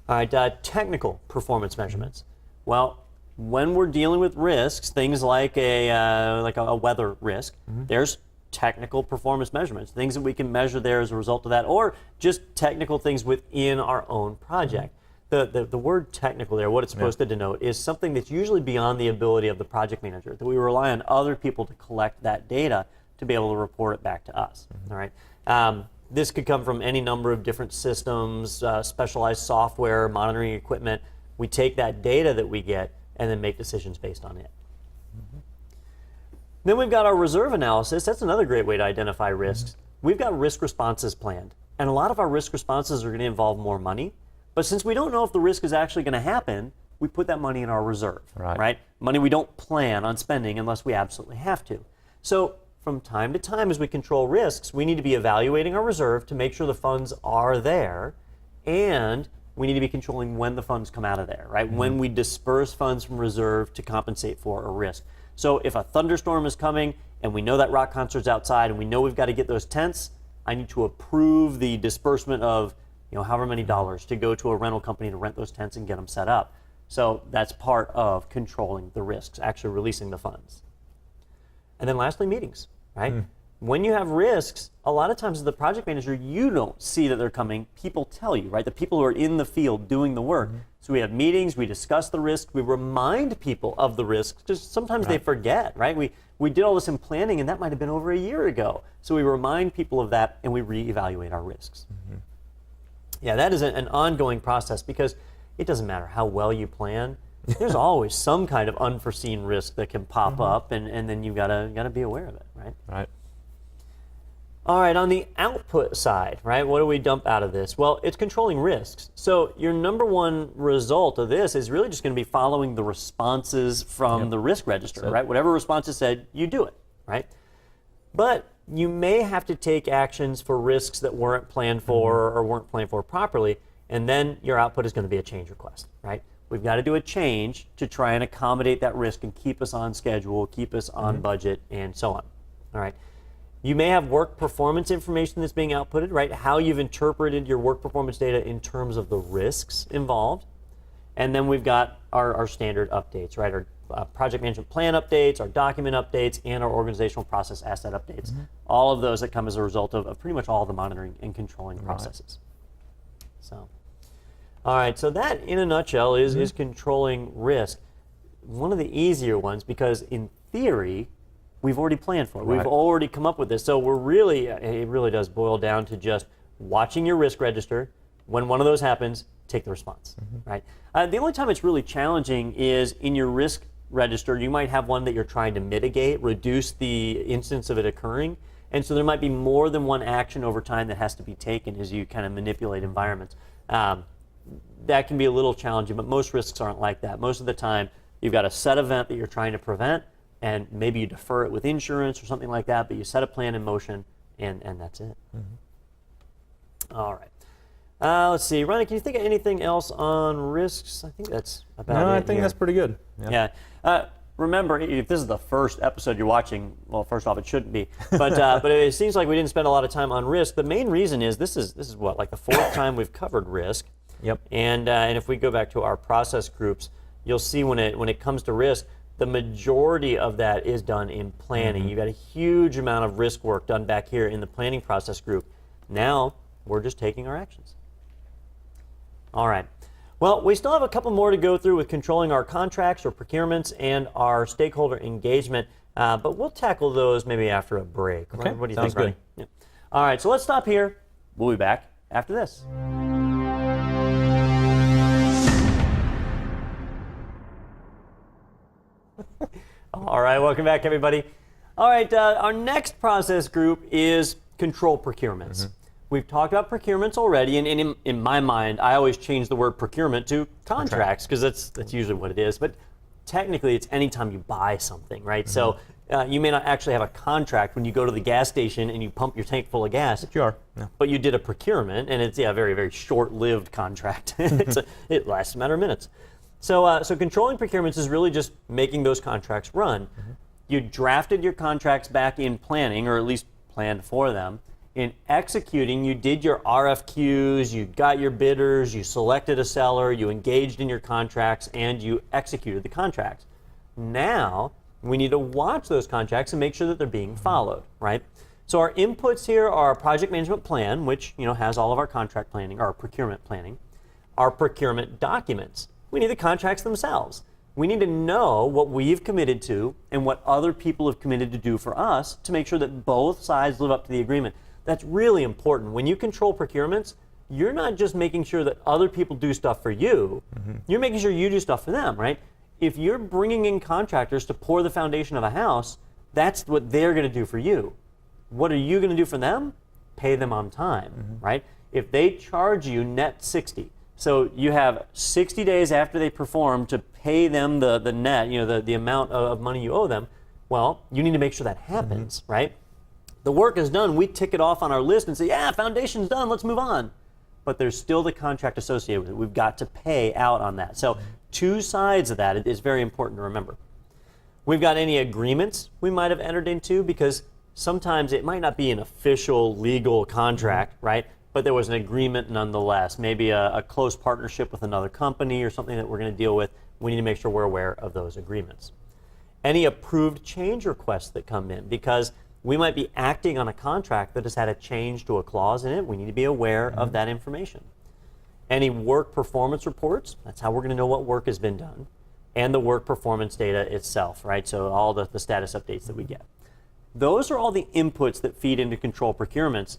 All right, technical performance measurements. Well, when we're dealing with risks, things like a weather risk, there's technical performance measurements, things that we can measure there as a result of that, or just technical things within our own project. The word technical there, what it's supposed to denote, is something that's usually beyond the ability of the project manager, that we rely on other people to collect that data to be able to report it back to us. All right. This could come from any number of different systems, specialized software, monitoring equipment. We take that data that we get and then make decisions based on it. Then we've got our reserve analysis. That's another great way to identify risks. We've got risk responses planned, and a lot of our risk responses are going to involve more money. But since we don't know if the risk is actually going to happen, we put that money in our reserve, right? Money we don't plan on spending unless we absolutely have to. So from time to time, as we control risks, we need to be evaluating our reserve to make sure the funds are there, and we need to be controlling when the funds come out of there, right? When we disperse funds from reserve to compensate for a risk. So if a thunderstorm is coming and we know that rock concert's outside and we know we've got to get those tents, I need to approve the disbursement of however many dollars to go to a rental company to rent those tents and get them set up. So that's part of controlling the risks, actually releasing the funds. And then lastly, meetings, right? When you have risks, a lot of times as the project manager, you don't see that they're coming. People tell you, right? The people who are in the field doing the work. So we have meetings, we discuss the risks, we remind people of the risks, because sometimes they forget, right? We did all this in planning, and that might have been over a year ago. So we remind people of that, and we reevaluate our risks. Yeah, that is an ongoing process, because it doesn't matter how well you plan. There's always some kind of unforeseen risk that can pop up, and then you've got to be aware of it, right? Right. All right, on the output side, right, what do we dump out of this? Well, it's controlling risks. So your number one result of this is really just going to be following the responses from the risk register, right? Whatever response is said, you do it, right? But you may have to take actions for risks that weren't planned for or weren't planned for properly, and then your output is going to be a change request, right? We've got to do a change to try and accommodate that risk and keep us on schedule, keep us on budget, and so on, all right? You may have work performance information that's being outputted, right? How you've interpreted your work performance data in terms of the risks involved. And then we've got our standard updates, right? Our project management plan updates, our document updates, and our organizational process asset updates. All of those that come as a result of pretty much all the monitoring and controlling processes. So, all right, so that in a nutshell is controlling risk. One of the easier ones, because in theory, we've already planned for it. We've already come up with this. So it really does boil down to just watching your risk register. When one of those happens, take the response, right? The only time it's really challenging is in your risk register. You might have one that you're trying to mitigate, reduce the instance of it occurring. And so there might be more than one action over time that has to be taken as you kind of manipulate environments. That can be a little challenging, but most risks aren't like that. Most of the time, you've got a set event that you're trying to prevent, and maybe you defer it with insurance or something like that, but you set a plan in motion, and that's it. All right. Let's see. Ronnie, can you think of anything else on risks? I think that's about it. No, I think that's pretty good. Yeah. Remember, if this is the first episode you're watching, well, first off, it shouldn't be. But it seems like we didn't spend a lot of time on risk. The main reason is this is what, like the fourth time we've covered risk. Yep. And if we go back to our process groups, you'll see when it comes to risk, the majority of that is done in planning. You've got a huge amount of risk work done back here in the planning process group. Now, we're just taking our actions. All right. Well, we still have a couple more to go through with controlling our contracts or procurements and our stakeholder engagement, but we'll tackle those maybe after a break. Okay. What do you Sounds think, Ronnie? good. Yeah. All right, so let's stop here. We'll be back after this. All right, welcome back, everybody. All right, our next process group is control procurements. We've talked about procurements already, and in my mind, I always change the word procurement to contracts, because that's usually what it is. But technically, it's anytime you buy something, right? So you may not actually have a contract when you go to the gas station and you pump your tank full of gas. But you are. Yeah. But you did a procurement, and it's a very, very short-lived contract. It lasts a matter of minutes. So controlling procurements is really just making those contracts run. You drafted your contracts back in planning, or at least planned for them, In executing, you did your RFQs, you got your bidders, you selected a seller, you engaged in your contracts, and you executed the contracts. Now, we need to watch those contracts and make sure that they're being followed, right? So our inputs here are our project management plan, which has all of our contract planning, our procurement planning, our procurement documents. We need the contracts themselves. We need to know what we've committed to and what other people have committed to do for us to make sure that both sides live up to the agreement. That's really important. When you control procurements, you're not just making sure that other people do stuff for you, you're making sure you do stuff for them, right? If you're bringing in contractors to pour the foundation of a house, that's what they're going to do for you. What are you going to do for them? Pay them on time, right? If they charge you net 60, so you have 60 days after they perform to pay them the net, the amount of money you owe them, well, you need to make sure that happens, right? The work is done, we tick it off on our list and say, yeah, foundation's done, let's move on. But there's still the contract associated with it. We've got to pay out on that. So two sides of that is very important to remember. We've got any agreements we might have entered into, because sometimes it might not be an official legal contract, right? But there was an agreement nonetheless, maybe a close partnership with another company or something that we're going to deal with. We need to make sure we're aware of those agreements. Any approved change requests that come in, because we might be acting on a contract that has had a change to a clause in it. We need to be aware of that information. Any work performance reports, that's how we're going to know what work has been done, and the work performance data itself, right? So all the status updates that we get. Those are all the inputs that feed into control procurements.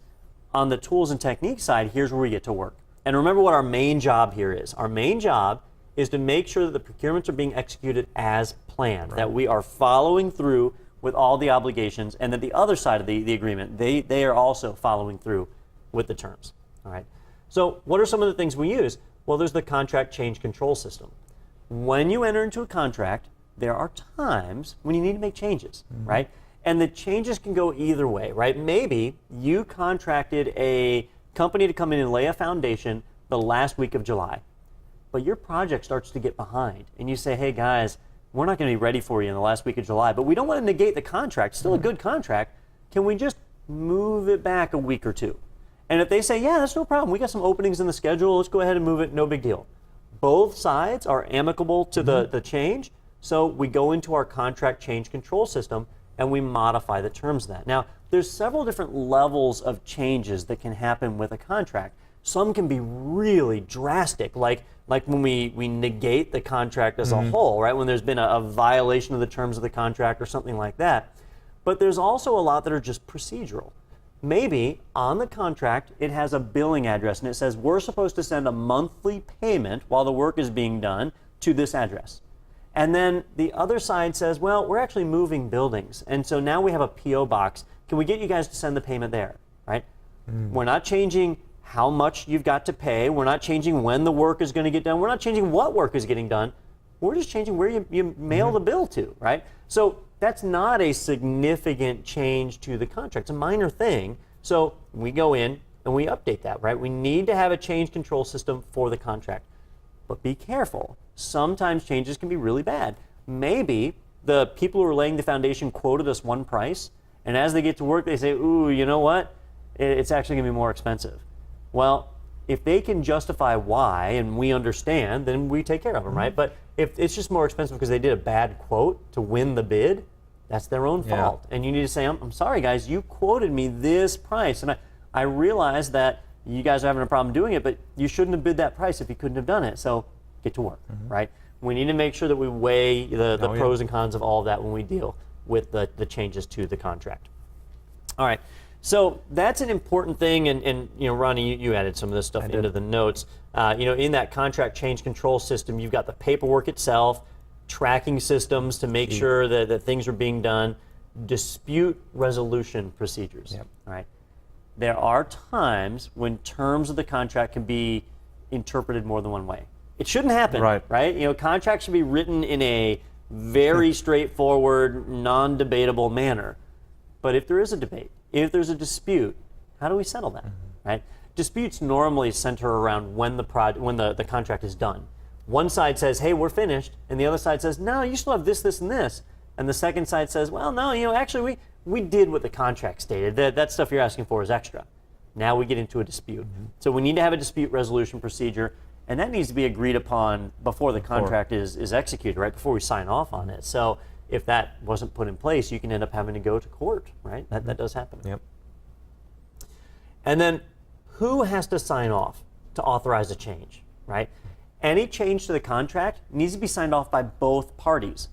On the tools and techniques side, here's where we get to work. And remember what our main job here is. Our main job is to make sure that the procurements are being executed as planned, that we are following through with all the obligations, and that the other side of the agreement, they are also following through with the terms. All right. So what are some of the things we use? Well, there's the contract change control system. When you enter into a contract, there are times when you need to make changes, right? And the changes can go either way, right? Maybe you contracted a company to come in and lay a foundation the last week of July, but your project starts to get behind, and you say, hey guys, we're not going to be ready for you in the last week of July, but we don't want to negate the contract. Still a good contract. Can we just move it back a week or two? And if they say, yeah, that's no problem. We got some openings in the schedule. Let's go ahead and move it. No big deal. Both sides are amicable to the change. So we go into our contract change control system and we modify the terms of that. Now, there's several different levels of changes that can happen with a contract. Some can be really drastic, like when we negate the contract as a whole, right? When there's been a violation of the terms of the contract or something like that. But there's also a lot that are just procedural. Maybe on the contract, it has a billing address and it says we're supposed to send a monthly payment while the work is being done to this address. And then the other side says, well, we're actually moving buildings. And so now we have a PO box. Can we get you guys to send the payment there, right? We're not changing how much you've got to pay. We're not changing when the work is going to get done. We're not changing what work is getting done. We're just changing where you mail the bill to, right? So that's not a significant change to the contract. It's a minor thing. So we go in and we update that, right? We need to have a change control system for the contract. But be careful. Sometimes changes can be really bad. Maybe the people who are laying the foundation quoted us one price, and as they get to work, they say, ooh, you know what? It's actually going to be more expensive. Well, if they can justify why and we understand, then we take care of them, right? But if it's just more expensive because they did a bad quote to win the bid, that's their own fault. And you need to say, I'm sorry, guys, you quoted me this price. And I realize that you guys are having a problem doing it, but you shouldn't have bid that price if you couldn't have done it. So get to work, right? We need to make sure that we weigh the pros and cons of all of that when we deal with the changes to the contract. All right. So that's an important thing, and Ronnie, you added some of this stuff into the notes. In that contract change control system, you've got the paperwork itself, tracking systems to make sure that things are being done, dispute resolution procedures. All right. There are times when terms of the contract can be interpreted more than one way. It shouldn't happen, right? Contracts should be written in a very straightforward, non-debatable manner. But if there is a debate, if there's a dispute, how do we settle that, right? Disputes normally center around when the contract is done. One side says, hey, we're finished, and the other side says, no, you still have this, this, and this. And the second side says, well, no, actually, we did what the contract stated. That stuff you're asking for is extra. Now we get into a dispute. So we need to have a dispute resolution procedure, and that needs to be agreed upon before the contract is executed, right? Before we sign off on it. So if that wasn't put in place, you can end up having to go to court, right? That does happen. Yep. And then who has to sign off to authorize a change, right? Any change to the contract needs to be signed off by both parties.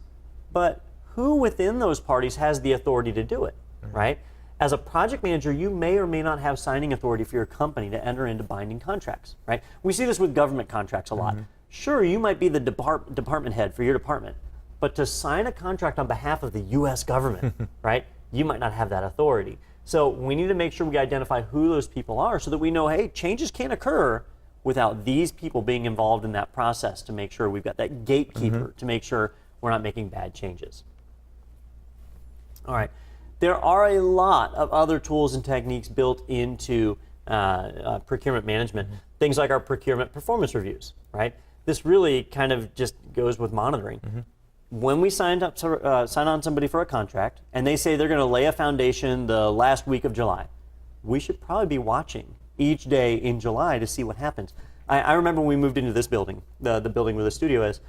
But who within those parties has the authority to do it, right? As a project manager, you may or may not have signing authority for your company to enter into binding contracts, right? We see this with government contracts a lot. Sure, you might be the department head for your department, but to sign a contract on behalf of the U.S. government, right, you might not have that authority. So we need to make sure we identify who those people are so that we know, hey, changes can't occur without these people being involved in that process to make sure we've got that gatekeeper to make sure we're not making bad changes. All right. There are a lot of other tools and techniques built into procurement management. Things like our procurement performance reviews, right? This really kind of just goes with monitoring. When we sign on somebody for a contract and they say they're going to lay a foundation the last week of July, we should probably be watching each day in July to see what happens. I remember when we moved into this building, the building where the studio is.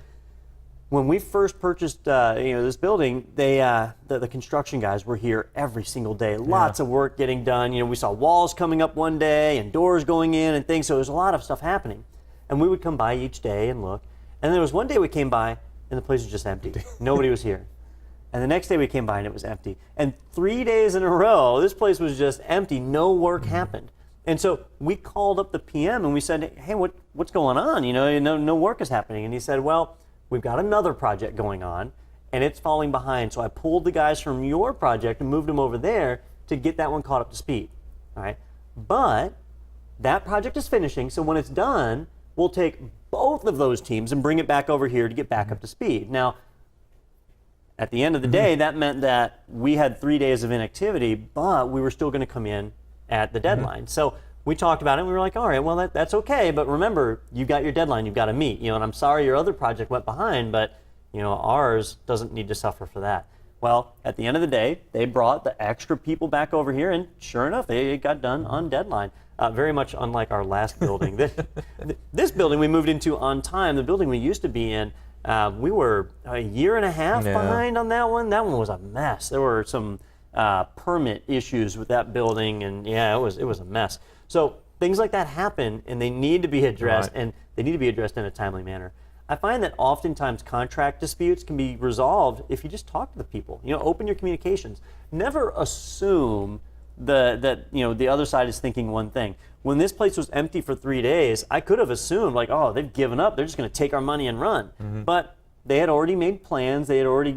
When we first purchased this building, the construction guys were here every single day. Lots of work getting done. We saw walls coming up one day and doors going in and things. So there was a lot of stuff happening. And we would come by each day and look. And there was one day we came by and the place was just empty. Nobody was here. And the next day we came by and it was empty. And 3 days in a row, this place was just empty. No work happened. And so we called up the PM and we said, hey, what's going on? No work is happening. And he said, well, we've got another project going on and it's falling behind. So I pulled the guys from your project and moved them over there to get that one caught up to speed. All right. But that project is finishing. So when it's done, we'll take both of those teams and bring it back over here to get back up to speed. Now, at the end of the day, that meant that we had 3 days of inactivity, but we were still going to come in at the deadline. So we talked about it and we were like, all right, well, that's okay. But remember, you've got your deadline you've got to meet. And I'm sorry your other project went behind, but ours doesn't need to suffer for that. Well, at the end of the day, they brought the extra people back over here, and sure enough, it got done on deadline. Very much unlike our last building. This building we moved into on time. The building we used to be in, we were a year and a half behind on that one. That one was a mess. There were some permit issues with that building, and it was a mess. So things like that happen, and they need to be addressed, and they need to be addressed in a timely manner. I find that oftentimes contract disputes can be resolved if you just talk to the people. Open your communications. Never assume that the other side is thinking one thing. When this place was empty for 3 days, I could have assumed they've given up. They're just going to take our money and run. But they had already made plans. They had already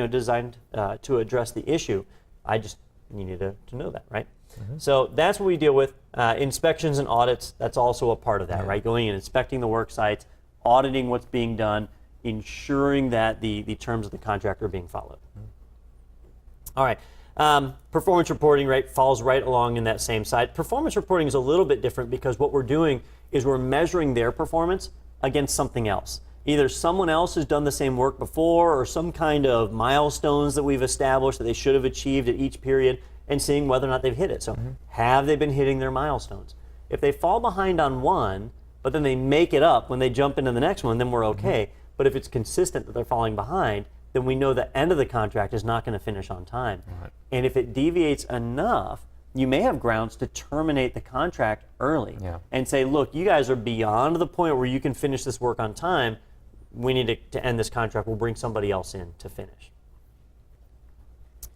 designed to address the issue. I just needed to know that, right? So that's what we deal with. Inspections and audits, that's also a part of that, right? Going and inspecting the work sites, auditing what's being done, ensuring that the terms of the contract are being followed. All right. Performance reporting, right, falls right along in that same side. Performance reporting is a little bit different because what we're doing is we're measuring their performance against something else. Either someone else has done the same work before or some kind of milestones that we've established that they should have achieved at each period and seeing whether or not they've hit it. So have they been hitting their milestones? If they fall behind on one, but then they make it up when they jump into the next one, then we're okay. But if it's consistent that they're falling behind, then we know the end of the contract is not going to finish on time. And if it deviates enough, you may have grounds to terminate the contract early and say, look, you guys are beyond the point where you can finish this work on time. We need to end this contract. We'll bring somebody else in to finish.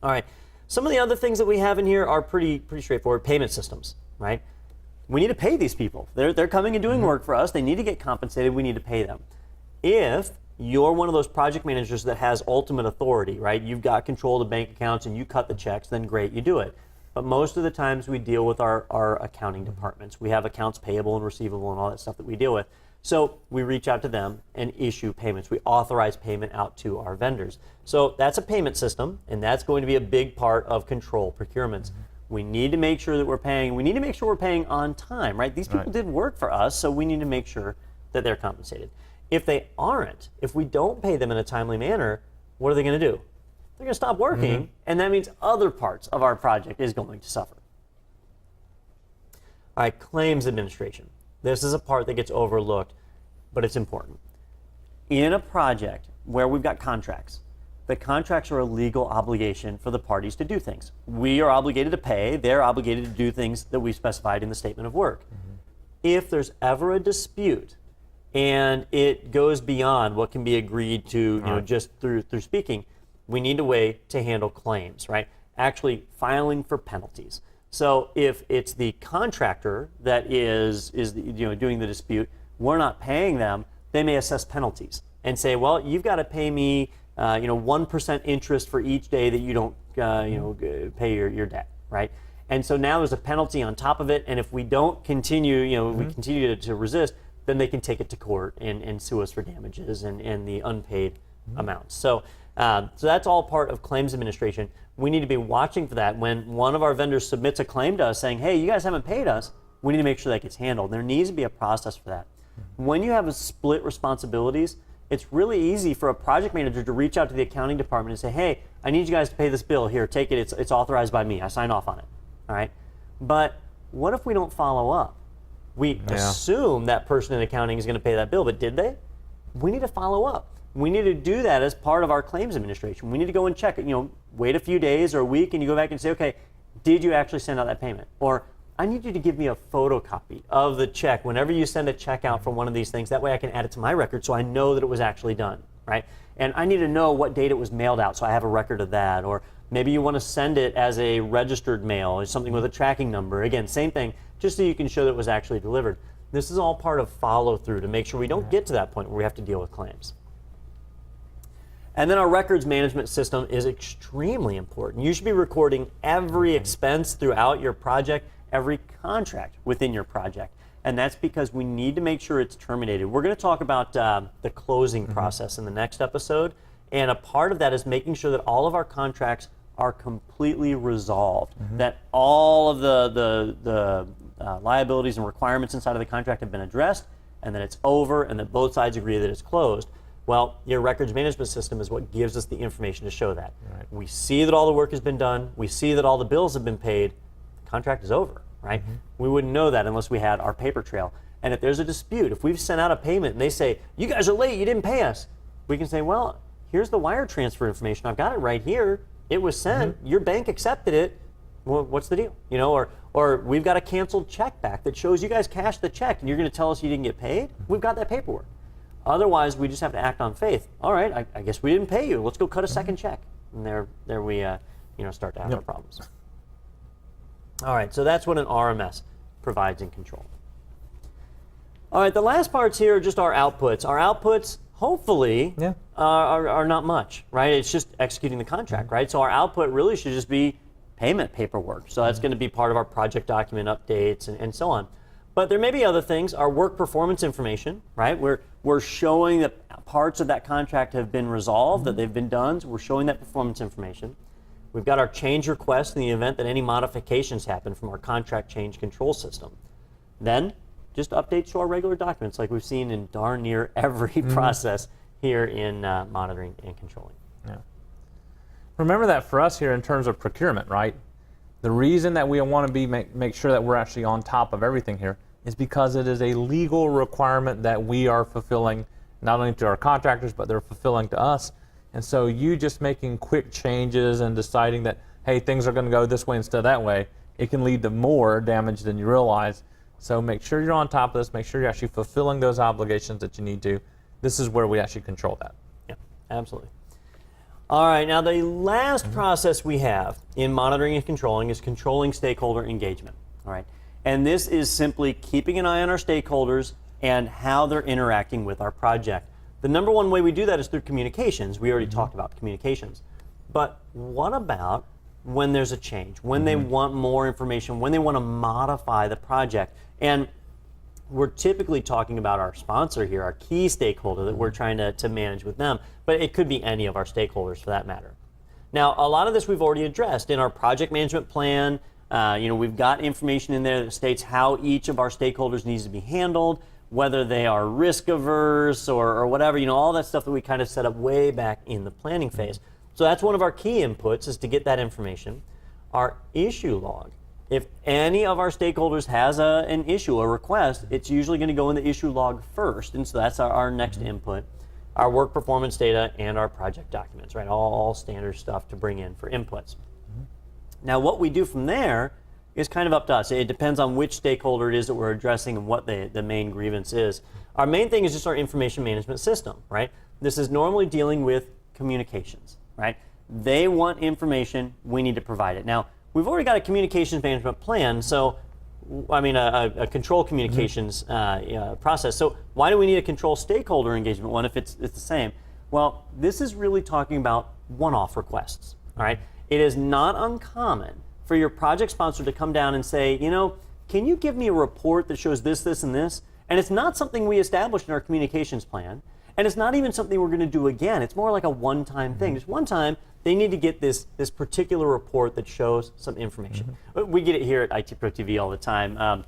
All right. Some of the other things that we have in here are pretty straightforward. Payment systems, right? We need to pay these people. They're coming and doing work for us. They need to get compensated. We need to pay them. If you're one of those project managers that has ultimate authority, right? You've got control of the bank accounts and you cut the checks, then great, you do it. But most of the times we deal with our accounting departments. We have accounts payable and receivable and all that stuff that we deal with. So we reach out to them and issue payments. We authorize payment out to our vendors. So that's a payment system, and that's going to be a big part of control procurements. We need to make sure that we're paying. We need to make sure we're paying on time, right? These people did work for us, so we need to make sure that they're compensated. If they aren't, if we don't pay them in a timely manner, what are they going to do? they're going to stop working, and that means other parts of our project is going to suffer. All right, claims administration. This is a part that gets overlooked, but it's important. In a project where we've got contracts, the contracts are a legal obligation for the parties to do things. We are obligated to pay, they're obligated to do things that we specified in the statement of work. If there's ever a dispute and it goes beyond what can be agreed to, just through speaking, we need a way to handle claims, right? Actually filing for penalties. So if it's the contractor that is doing the dispute, we're not paying them, they may assess penalties and say, well, you've got to pay me 1% interest for each day that you don't pay your debt, right? And so now there's a penalty on top of it, and if we don't continue, if we continue to resist, then they can take it to court and sue us for damages and the unpaid amounts. So that's all part of claims administration. We need to be watching for that. When one of our vendors submits a claim to us saying, hey, you guys haven't paid us, we need to make sure that gets handled. There needs to be a process for that. When you have a split responsibilities, it's really easy for a project manager to reach out to the accounting department and say, hey, I need you guys to pay this bill. Here, take it. It's authorized by me. I sign off on it. All right? But what if we don't follow up? We assume that person in accounting is going to pay that bill, but did they? We need to follow up. We need to do that as part of our claims administration. We need to go and check it. Wait a few days or a week, and you go back and say, okay, did you actually send out that payment? Or I need you to give me a photocopy of the check whenever you send a check out for one of these things. That way I can add it to my record so I know that it was actually done, right? And I need to know what date it was mailed out so I have a record of that. Or maybe you want to send it as a registered mail or something with a tracking number. Again, same thing, just so you can show that it was actually delivered. This is all part of follow-through to make sure we don't get to that point where we have to deal with claims. And then our records management system is extremely important. You should be recording every expense throughout your project, every contract within your project. And that's because we need to make sure it's terminated. We're going to talk about the closing process in the next episode. And a part of that is making sure that all of our contracts are completely resolved, that all of the liabilities and requirements inside of the contract have been addressed, and that it's over, and that both sides agree that it's closed. Well, your records management system is what gives us the information to show that. Right. We see that all the work has been done. We see that all the bills have been paid. The contract is over, right? We wouldn't know that unless we had our paper trail. And if there's a dispute, if we've sent out a payment and they say, you guys are late, you didn't pay us, we can say, well, here's the wire transfer information. I've got it right here. It was sent. Your bank accepted it. Well, what's the deal? Or we've got a canceled check back that shows you guys cashed the check and you're going to tell us you didn't get paid? We've got that paperwork. Otherwise, we just have to act on faith. All right, I guess we didn't pay you. Let's go cut a second check. And there we start to have our problems. All right, so that's what an RMS provides and control. All right, the last parts here are just our outputs. Our outputs, hopefully, are not much, right? It's just executing the contract, right? So our output really should just be payment paperwork. So that's going to be part of our project document updates and so on. But there may be other things. Our work performance information, right? We're showing that parts of that contract have been resolved, that they've been done. So we're showing that performance information. We've got our change request in the event that any modifications happen from our contract change control system. Then, just updates to our regular documents like we've seen in darn near every process here in monitoring and controlling. Yeah. Remember that for us here in terms of procurement, right? The reason that we want to make sure that we're actually on top of everything here is because it is a legal requirement that we are fulfilling not only to our contractors, but they're fulfilling to us. And so you just making quick changes and deciding that, hey, things are going to go this way instead of that way, it can lead to more damage than you realize. So make sure you're on top of this. Make sure you're actually fulfilling those obligations that you need to. This is where we actually control that. Yeah, absolutely. All right, now the last process we have in monitoring and controlling is controlling stakeholder engagement. All right, and this is simply keeping an eye on our stakeholders and how they're interacting with our project. The number one way we do that is through communications. We already talked about communications. But what about when there's a change, when they want more information, when they want to modify the project? And we're typically talking about our sponsor here, our key stakeholder that we're trying to manage with them, but it could be any of our stakeholders for that matter. Now, a lot of this we've already addressed in our project management plan. We've got information in there that states how each of our stakeholders needs to be handled, whether they are risk averse or whatever, all that stuff that we kind of set up way back in the planning phase. So that's one of our key inputs, is to get that information. Our issue log. If any of our stakeholders has an issue, a request, it's usually going to go in the issue log first, and so that's our next input. Our work performance data and our project documents, right? All standard stuff to bring in for inputs. Now, what we do from there is kind of up to us. It depends on which stakeholder it is that we're addressing and what the main grievance is. Our main thing is just our information management system, right? This is normally dealing with communications, right? They want information, we need to provide it. Now, we've already got a communications management plan, so, I mean, a control communications process. So why do we need a control stakeholder engagement one if it's the same? Well, this is really talking about one-off requests, all right? It is not uncommon for your project sponsor to come down and say, you know, can you give me a report that shows this, this, and this? And it's not something we established in our communications plan, and it's not even something we're going to do again. It's more like a one-time thing. Just one time, they need to get this particular report that shows some information. We get it here at IT Pro TV all the time.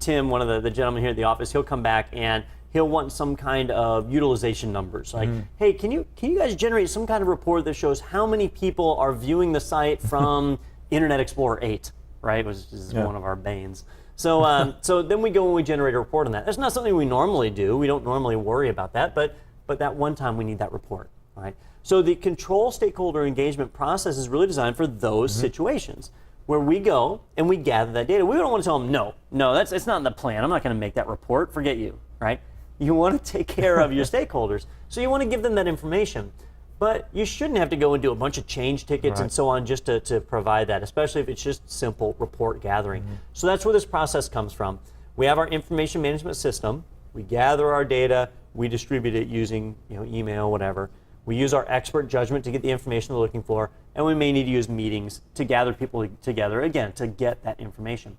Tim, one of the gentlemen here at the office, he'll come back and he'll want some kind of utilization numbers. Like, hey, can you guys generate some kind of report that shows how many people are viewing the site from Internet Explorer 8, right? Which is one of our banes. So, so then we go and we generate a report on that. That's not something we normally do. We don't normally worry about that, but that one time we need that report, right? So the control stakeholder engagement process is really designed for those situations where we go and we gather that data. We don't want to tell them, no, it's not in the plan. I'm not going to make that report. Forget you, right? You want to take care of your stakeholders. So you want to give them that information. But you shouldn't have to go and do a bunch of change tickets and so on just to provide that, especially if it's just simple report gathering. So that's where this process comes from. We have our information management system. We gather our data. We distribute it using email, whatever. We use our expert judgment to get the information we're looking for, and we may need to use meetings to gather people together, again, to get that information.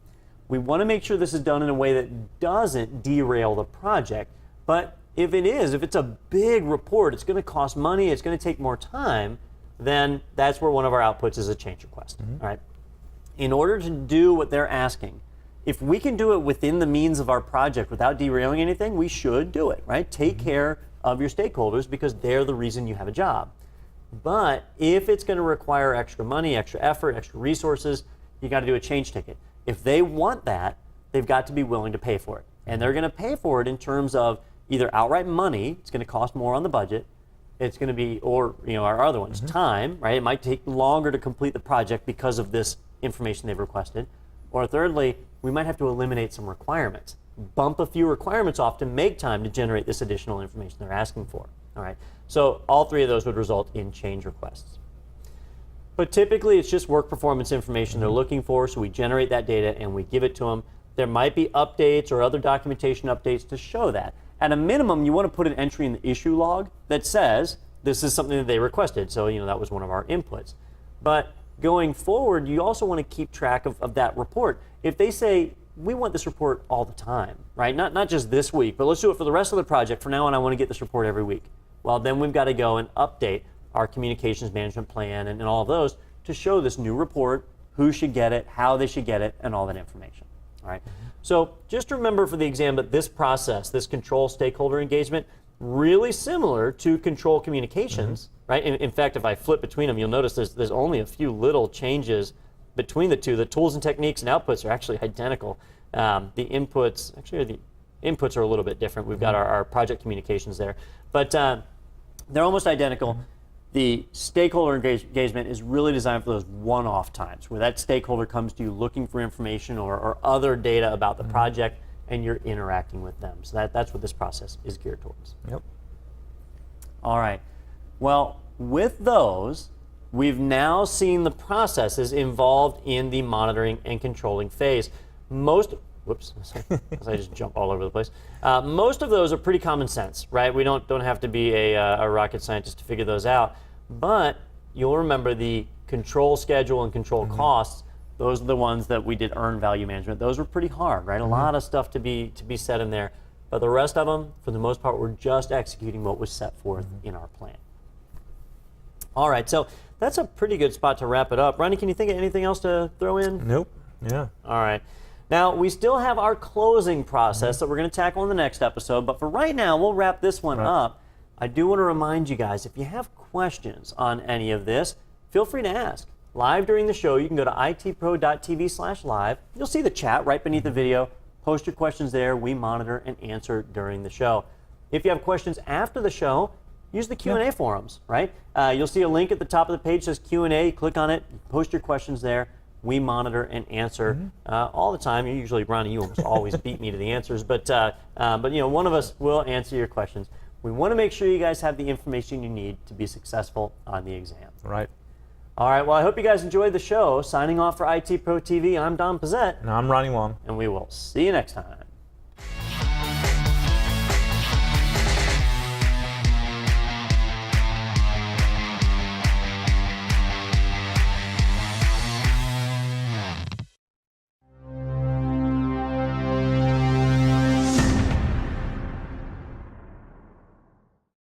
We want to make sure this is done in a way that doesn't derail the project, but if it's a big report, it's going to cost money, it's going to take more time, then that's where one of our outputs is a change request. All right? In order to do what they're asking, if we can do it within the means of our project without derailing anything, we should do it, right? Take care of your stakeholders because they're the reason you have a job. But if it's going to require extra money, extra effort, extra resources, you got to do a change ticket. If they want that, they've got to be willing to pay for it. And they're going to pay for it in terms of either outright money, it's going to cost more on the budget, it's going to be, or our other ones, time, right? It might take longer to complete the project because of this information they've requested. Or thirdly, we might have to eliminate some requirements. Bump a few requirements off to make time to generate this additional information they're asking for. All right. So all three of those would result in change requests. But typically it's just work performance information they're looking for, so we generate that data and we give it to them. There might be updates or other documentation updates to show that. At a minimum, you want to put an entry in the issue log that says this is something that they requested. So that was one of our inputs. But going forward, you also want to keep track of that report. If they say, we want this report all the time, right? Not just this week, but let's do it for the rest of the project. From now on, I want to get this report every week. Well, then we've got to go and update our communications management plan and all of those to show this new report, who should get it, how they should get it, and all that information. All right. So just remember for the exam that this process, this control stakeholder engagement, really similar to control communications, right? In fact, if I flip between them, you'll notice there's only a few little changes between the two. The tools and techniques and outputs are actually identical. The inputs are a little bit different. We've got our project communications there, but they're almost identical. The stakeholder engagement is really designed for those one-off times where that stakeholder comes to you looking for information or other data about the project, and you're interacting with them. So that's what this process is geared towards. Yep. All right. Well, with those, we've now seen the processes involved in the monitoring and controlling phase. Whoops, I just jump all over the place. Most of those are pretty common sense, right? We don't have to be a rocket scientist to figure those out. But you'll remember the control schedule and control costs. Those are the ones that we did earn value management. Those were pretty hard, right? A lot of stuff to be said in there. But the rest of them, for the most part, we're just executing what was set forth in our plan. All right, so that's a pretty good spot to wrap it up. Ronnie, can you think of anything else to throw in? Nope. Yeah. All right. Now, we still have our closing process that we're going to tackle in the next episode, but for right now, we'll wrap this one up. I do want to remind you guys, if you have questions on any of this, feel free to ask. Live during the show, you can go to itpro.tv/live. You'll see the chat right beneath the video. Post your questions there. We monitor and answer during the show. If you have questions after the show, use the Q&A forums, right? You'll see a link at the top of the page that says Q&A. Click on it. Post your questions there. We monitor and answer all the time. Usually, Ronnie, you almost always beat me to the answers, but one of us will answer your questions. We want to make sure you guys have the information you need to be successful on the exam. Right. All right, well, I hope you guys enjoyed the show. Signing off for IT Pro TV, I'm Don Pizzette. And I'm Ronnie Wong. And we will see you next time.